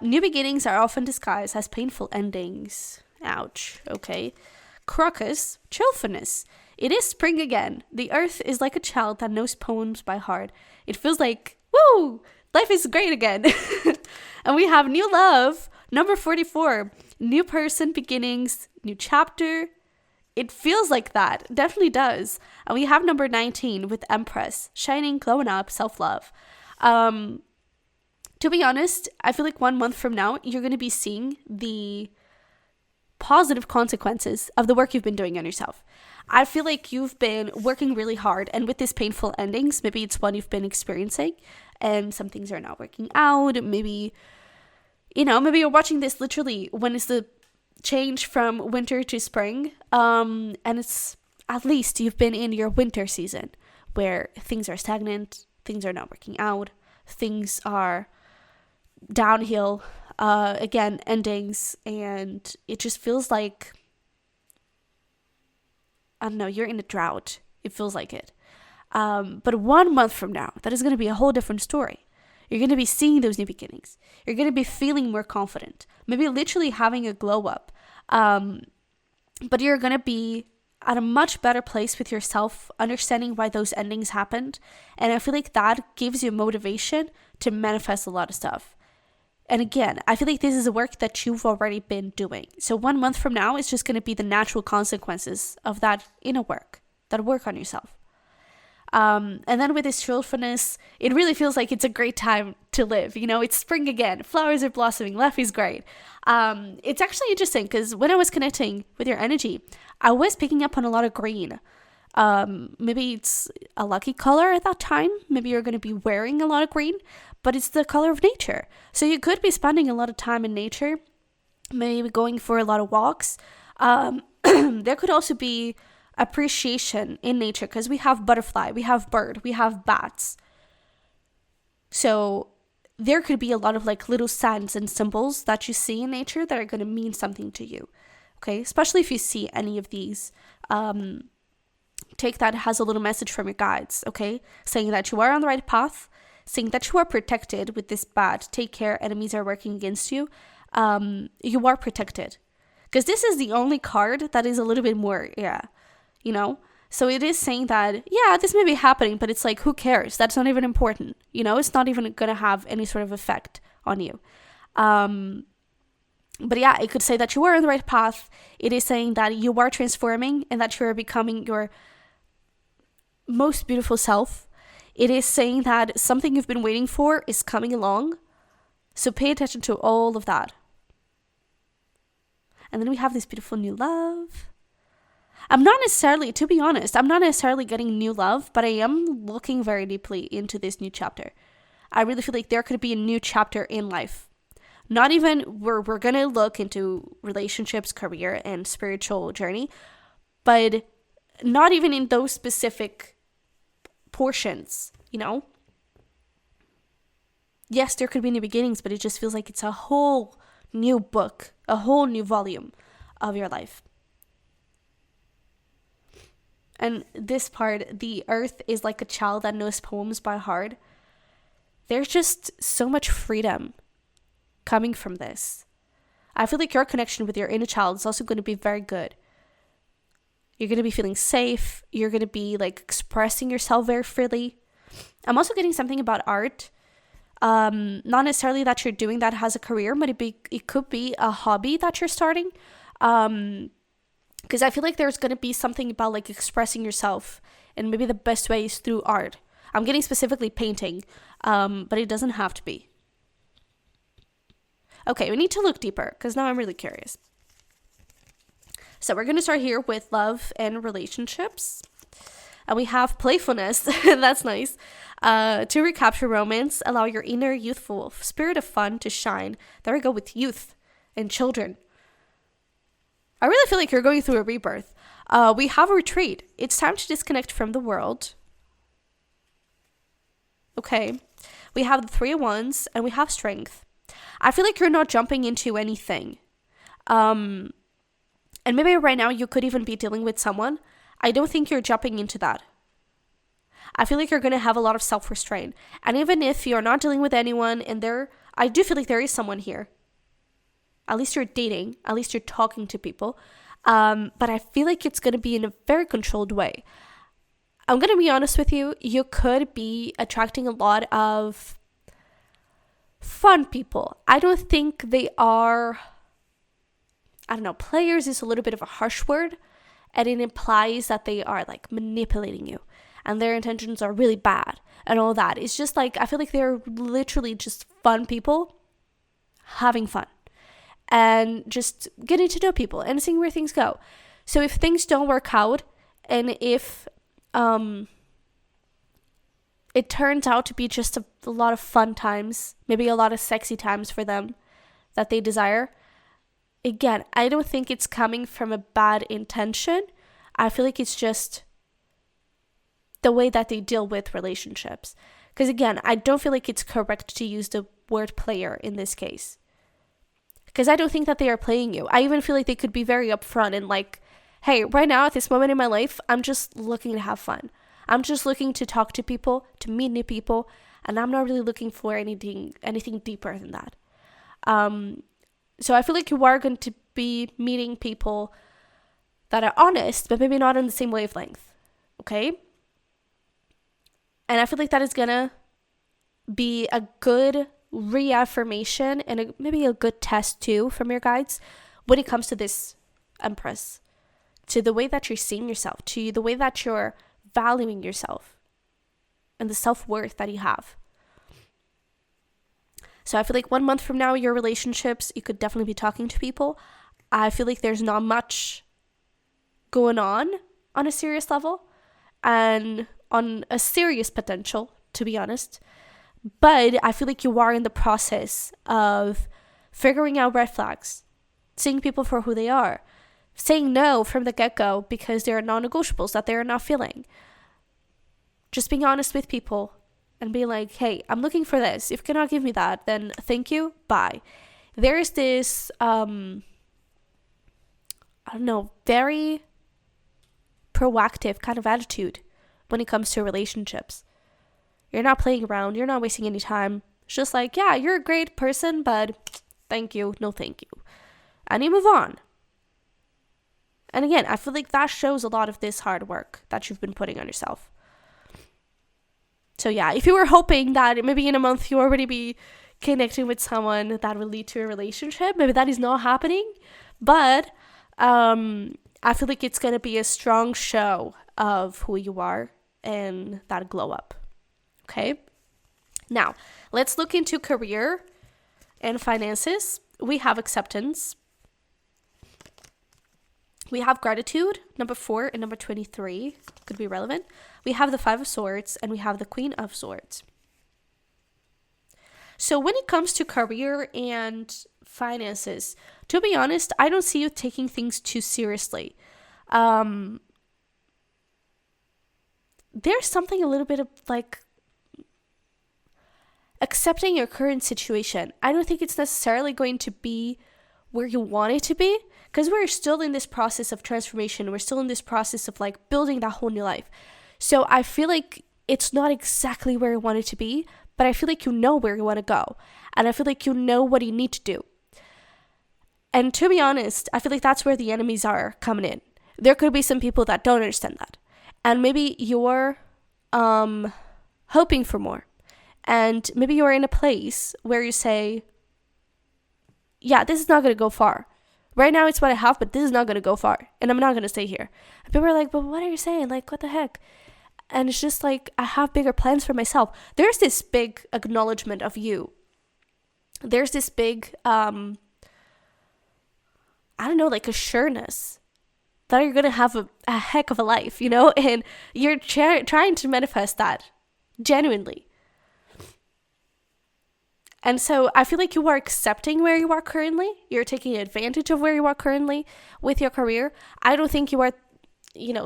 New beginnings are often disguised as painful endings. Ouch. Okay. Crocus, cheerfulness. It is spring again. The earth is like a child that knows poems by heart. It feels like, woo, life is great again. And we have new love, number 44. New person, beginnings, new chapter. It feels like that. It definitely does. And we have number 19 with Empress, shining, glowing up, self-love. To be honest, I feel like 1 month from now, you're going to be seeing the positive consequences of the work you've been doing on yourself. I feel like you've been working really hard, and with these painful endings, maybe it's one you've been experiencing and some things are not working out. Maybe you're watching this literally when it's the change from winter to spring, and it's at least you've been in your winter season where things are stagnant, things are not working out, things are downhill, again, endings, and it just feels like, I don't know, you're in a drought. It feels like it. But 1 month from now, that is going to be a whole different story. You're going to be seeing those new beginnings. You're going to be feeling more confident. Maybe literally having a glow up. But you're going to be at a much better place with yourself, understanding why those endings happened. And I feel like that gives you motivation to manifest a lot of stuff. And again, I feel like this is a work that you've already been doing. So 1 month from now, it's just going to be the natural consequences of that inner work, that work on yourself. And then with this truthfulness, it really feels like it's a great time to live. You know, it's spring again. Flowers are blossoming. Life is great. It's actually interesting because when I was connecting with your energy, I was picking up on a lot of green. Maybe it's a lucky color at that time. Maybe you're going to be wearing a lot of green, but it's the color of nature. So you could be spending a lot of time in nature, maybe going for a lot of walks. There could also be appreciation in nature because we have butterfly, we have bird, we have bats. So there could be a lot of like little signs and symbols that you see in nature that are going to mean something to you. Okay, especially if you see any of these. Take that as a little message from your guides, okay? Saying that you are on the right path, saying that you are protected with this bad. Take care, enemies are working against you. You are protected. Because this is the only card that is a little bit more, you know? So it is saying that, this may be happening, but it's like, who cares? That's not even important. You know, it's not even going to have any sort of effect on you. But yeah, it could say that you are on the right path. It is saying that you are transforming and that you are becoming your most beautiful self. It is saying that something you've been waiting for is coming along. So pay attention to all of that. And then we have this beautiful new love. I'm not necessarily, to be honest, I'm not necessarily getting new love, but I am looking very deeply into this new chapter. I really feel like there could be a new chapter in life. Not even we're going to look into relationships, career, and spiritual journey, but not even in those specific portions, you know? Yes, there could be new beginnings, but it just feels like it's a whole new book, a whole new volume of your life. And this part, the earth is like a child that knows poems by heart. There's just so much freedom coming from this. I feel like your connection with your inner child is also going to be very good. You're going to be feeling safe. You're going to be like expressing yourself very freely. I'm also getting something about art. Not necessarily that you're doing that as a career, but it could be a hobby that you're starting. Because I feel like there's going to be something about like expressing yourself, and maybe the best way is through art. I'm getting specifically painting, but it doesn't have to be. Okay, we need to look deeper because now I'm really curious. So we're going to start here with love and relationships. And we have playfulness. That's nice. To recapture romance, allow your inner youthful spirit of fun to shine. There we go with youth and children. I really feel like you're going through a rebirth. We have a retreat. It's time to disconnect from the world. Okay. We have the 3 of Wands and we have strength. I feel like you're not jumping into anything. And maybe right now you could even be dealing with someone. I don't think you're jumping into that. I feel like you're going to have a lot of self-restraint. And even if you're not dealing with anyone I do feel like there is someone here. At least you're dating. At least you're talking to people. But I feel like it's going to be in a very controlled way. I'm going to be honest with you. You could be attracting a lot of fun people. I don't think they are, players is a little bit of a harsh word, and it implies that they are like manipulating you and their intentions are really bad and all that. It's just like, I feel like they're literally just fun people having fun and just getting to know people and seeing where things go. So if things don't work out, and if it turns out to be just a lot of fun times, maybe a lot of sexy times for them that they desire, again, I don't think it's coming from a bad intention. I feel like it's just the way that they deal with relationships. Because again, I don't feel like it's correct to use the word player in this case. Because I don't think that they are playing you. I even feel like they could be very upfront and like, hey, right now at this moment in my life, I'm just looking to have fun. I'm just looking to talk to people, to meet new people, and I'm not really looking for anything deeper than that. So I feel like you are going to be meeting people that are honest, but maybe not on the same wavelength, okay? And I feel like that is going to be a good reaffirmation and maybe a good test too from your guides when it comes to this Empress, to the way that you're seeing yourself, to the way that you're valuing yourself, and the self-worth that you have. So I feel like 1 month from now, your relationships, you could definitely be talking to people. I feel like there's not much going on a serious level and on a serious potential, to be honest. But I feel like you are in the process of figuring out red flags, seeing people for who they are, saying no from the get-go because there are non-negotiables that they're not feeling. Just being honest with people and being like, hey, I'm looking for this. If you cannot give me that, then thank you, bye. There is this, very proactive kind of attitude when it comes to relationships. You're not playing around. You're not wasting any time. It's just like, yeah, you're a great person, but thank you, no thank you. And you move on. And again, I feel like that shows a lot of this hard work that you've been putting on yourself. So yeah, if you were hoping that maybe in a month you already be connecting with someone that will lead to a relationship, maybe that is not happening. But I feel like it's going to be a strong show of who you are and that glow up. Okay? Now, let's look into career and finances. We have acceptance. We have gratitude, number 4 and number 23 could be relevant. We have the 5 of Swords and we have the Queen of Swords. So when it comes to career and finances, to be honest, I don't see you taking things too seriously. There's something a little bit of like accepting your current situation. I don't think it's necessarily going to be where you want it to be, because we're still in this process of transformation. We're still in this process of like building that whole new life. So I feel like it's not exactly where you want it to be, but I feel like you know where you want to go. And I feel like you know what you need to do. And to be honest, I feel like that's where the enemies are coming in. There could be some people that don't understand that. And maybe you're hoping for more. And maybe you're in a place where you say, yeah, this is not going to go far. Right now it's what I have, but this is not going to go far. And I'm not going to stay here. And people are like, but what are you saying? Like, what the heck? And it's just like, I have bigger plans for myself. There's this big acknowledgement of you. There's this big, like a sureness that you're going to have a heck of a life, and you're trying to manifest that genuinely. And so I feel like you are accepting where you are currently. You're taking advantage of where you are currently with your career. I don't think you are,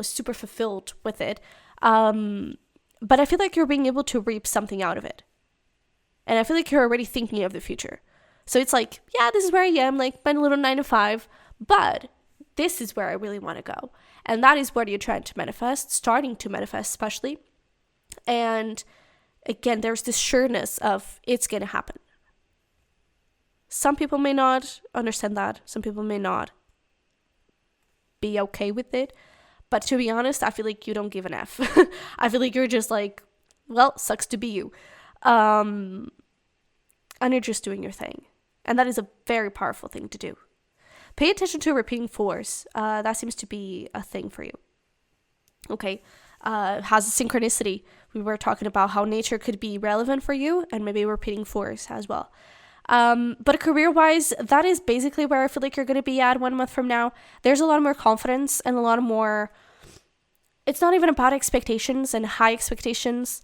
super fulfilled with it. But I feel like you're being able to reap something out of it. And I feel like you're already thinking of the future. So it's like, yeah, this is where I am, like my little 9 to 5, but this is where I really want to go. And that is what you're trying to manifest, starting to manifest especially. And again, there's this sureness of it's going to happen. Some people may not understand that. Some people may not be okay with it. But to be honest, I feel like you don't give an F. I feel like you're just like, well, sucks to be you. And you're just doing your thing. And that is a very powerful thing to do. Pay attention to repeating force. That seems to be a thing for you. Okay. Has a synchronicity. We were talking about how nature could be relevant for you, and maybe repeating force as well. But career-wise, that is basically where I feel like you're going to be at 1 month from now. There's a lot more confidence and a lot more... It's not even about expectations and high expectations.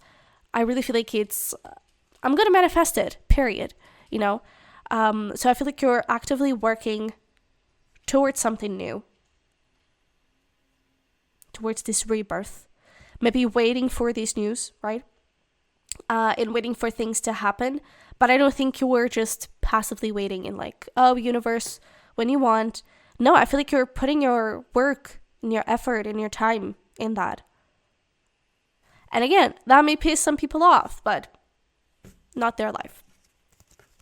I really feel like it's... I'm going to manifest it, period. So I feel like you're actively working towards something new. Towards this rebirth. Maybe waiting for this news, right? And waiting for things to happen. But I don't think you were just passively waiting in like, oh, universe, when you want. No, I feel like you're putting your work and your effort and your time in that. And again, that may piss some people off, but not their life.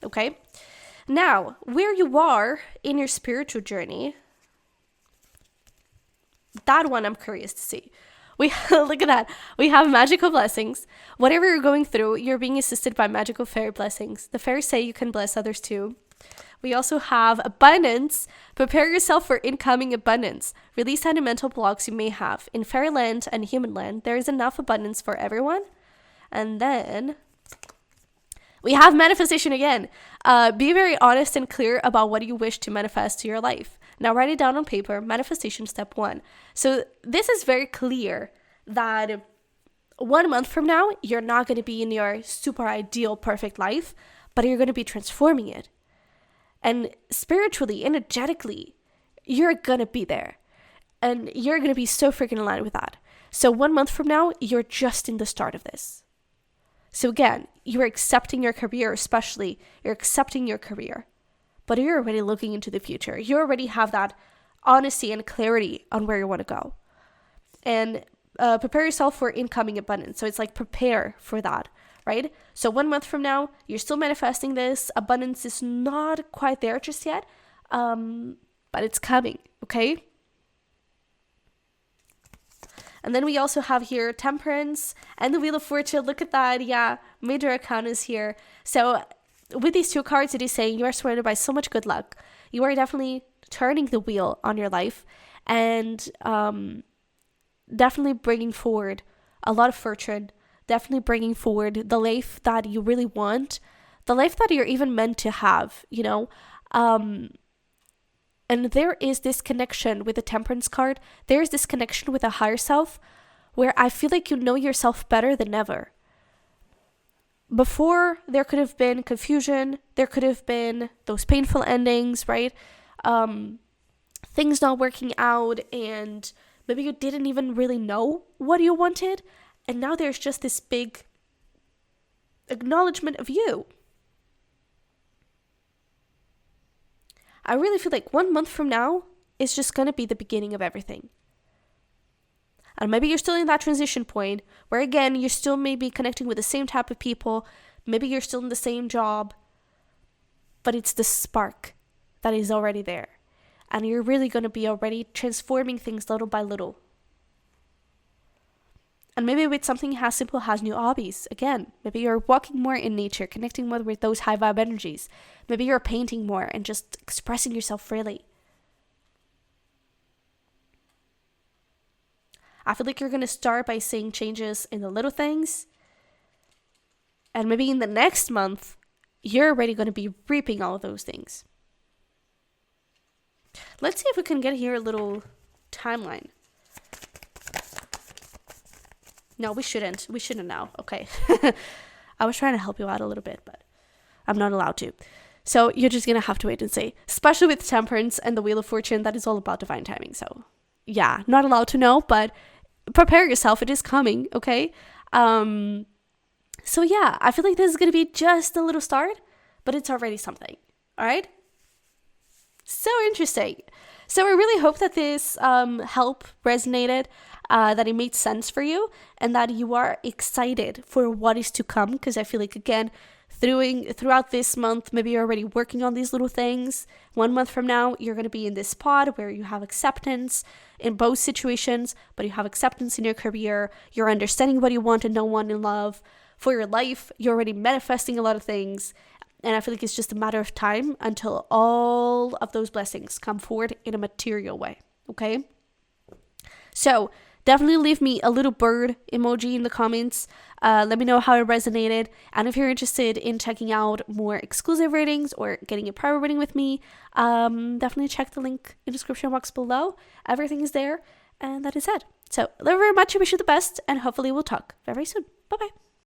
Okay? Now, where you are in your spiritual journey, that one I'm curious to see. Look at that. We have magical blessings. Whatever you're going through, you're being assisted by magical fairy blessings. The fairies say you can bless others too. We also have abundance. Prepare yourself for incoming abundance. Release any mental blocks you may have. In fairyland and human land, there is enough abundance for everyone. And then we have manifestation again. Be very honest and clear about what you wish to manifest to your life. Now write it down on paper. Manifestation step 1. So this is very clear that 1 month from now, you're not going to be in your super ideal, perfect life, but you're going to be transforming it. And spiritually, energetically, you're going to be there. And you're going to be so freaking aligned with that. So 1 month from now, you're just in the start of this. So again, you're accepting your career, especially. You're accepting your career. But you're already looking into the future. You already have that honesty and clarity on where you want to go. And prepare yourself for incoming abundance. So it's like prepare for that, right? So 1 month from now, you're still manifesting this. Abundance is not quite there just yet, but it's coming, okay? And then we also have here Temperance and the Wheel of Fortune. Look at that. Yeah, Major Arcana is here. So with these 2 cards, it is saying you are surrounded by so much good luck. You are definitely turning the wheel on your life and definitely bringing forward a lot of fortune. Definitely bringing forward the life that you really want. The life that you're even meant to have, you know. And there is this connection with the Temperance card. There is this connection with a higher self where I feel like you know yourself better than ever. Before, there could have been confusion. There could have been those painful endings, right? Things not working out, and maybe you didn't even really know what you wanted. And now there's just this big acknowledgement of you. I really feel like 1 month from now is just going to be the beginning of everything. And maybe you're still in that transition point where, again, you're still maybe connecting with the same type of people. Maybe you're still in the same job. But it's the spark that is already there. And you're really going to be already transforming things little by little. And maybe with something as simple as new hobbies. Again, maybe you're walking more in nature, connecting more with those high vibe energies. Maybe you're painting more and just expressing yourself freely. I feel like you're going to start by seeing changes in the little things. And maybe in the next month, you're already going to be reaping all of those things. Let's see if we can get here a little timeline. No, we shouldn't. We shouldn't now. Okay. I was trying to help you out a little bit, but I'm not allowed to. So you're just going to have to wait and see. Especially with Temperance and the Wheel of Fortune, that is all about divine timing. So yeah, not allowed to know, but prepare yourself. It is coming, okay? So yeah, I feel like this is going to be just a little start, but it's already something. All right? So interesting. So I really hope that this help resonated, that it made sense for you, and that you are excited for what is to come. Because I feel like, again, throughout this month, maybe you're already working on these little things. 1 month from now, you're going to be in this spot where you have acceptance in both situations, but you have acceptance in your career. You're understanding what you want and don't want in love. For your life, you're already manifesting a lot of things. And I feel like it's just a matter of time until all of those blessings come forward in a material way, okay? So definitely leave me a little bird emoji in the comments. Let me know how it resonated. And if you're interested in checking out more exclusive readings or getting a private reading with me, definitely check the link in the description box below. Everything is there. And that is it. So love you very much. I wish you the best. And hopefully we'll talk very soon. Bye-bye.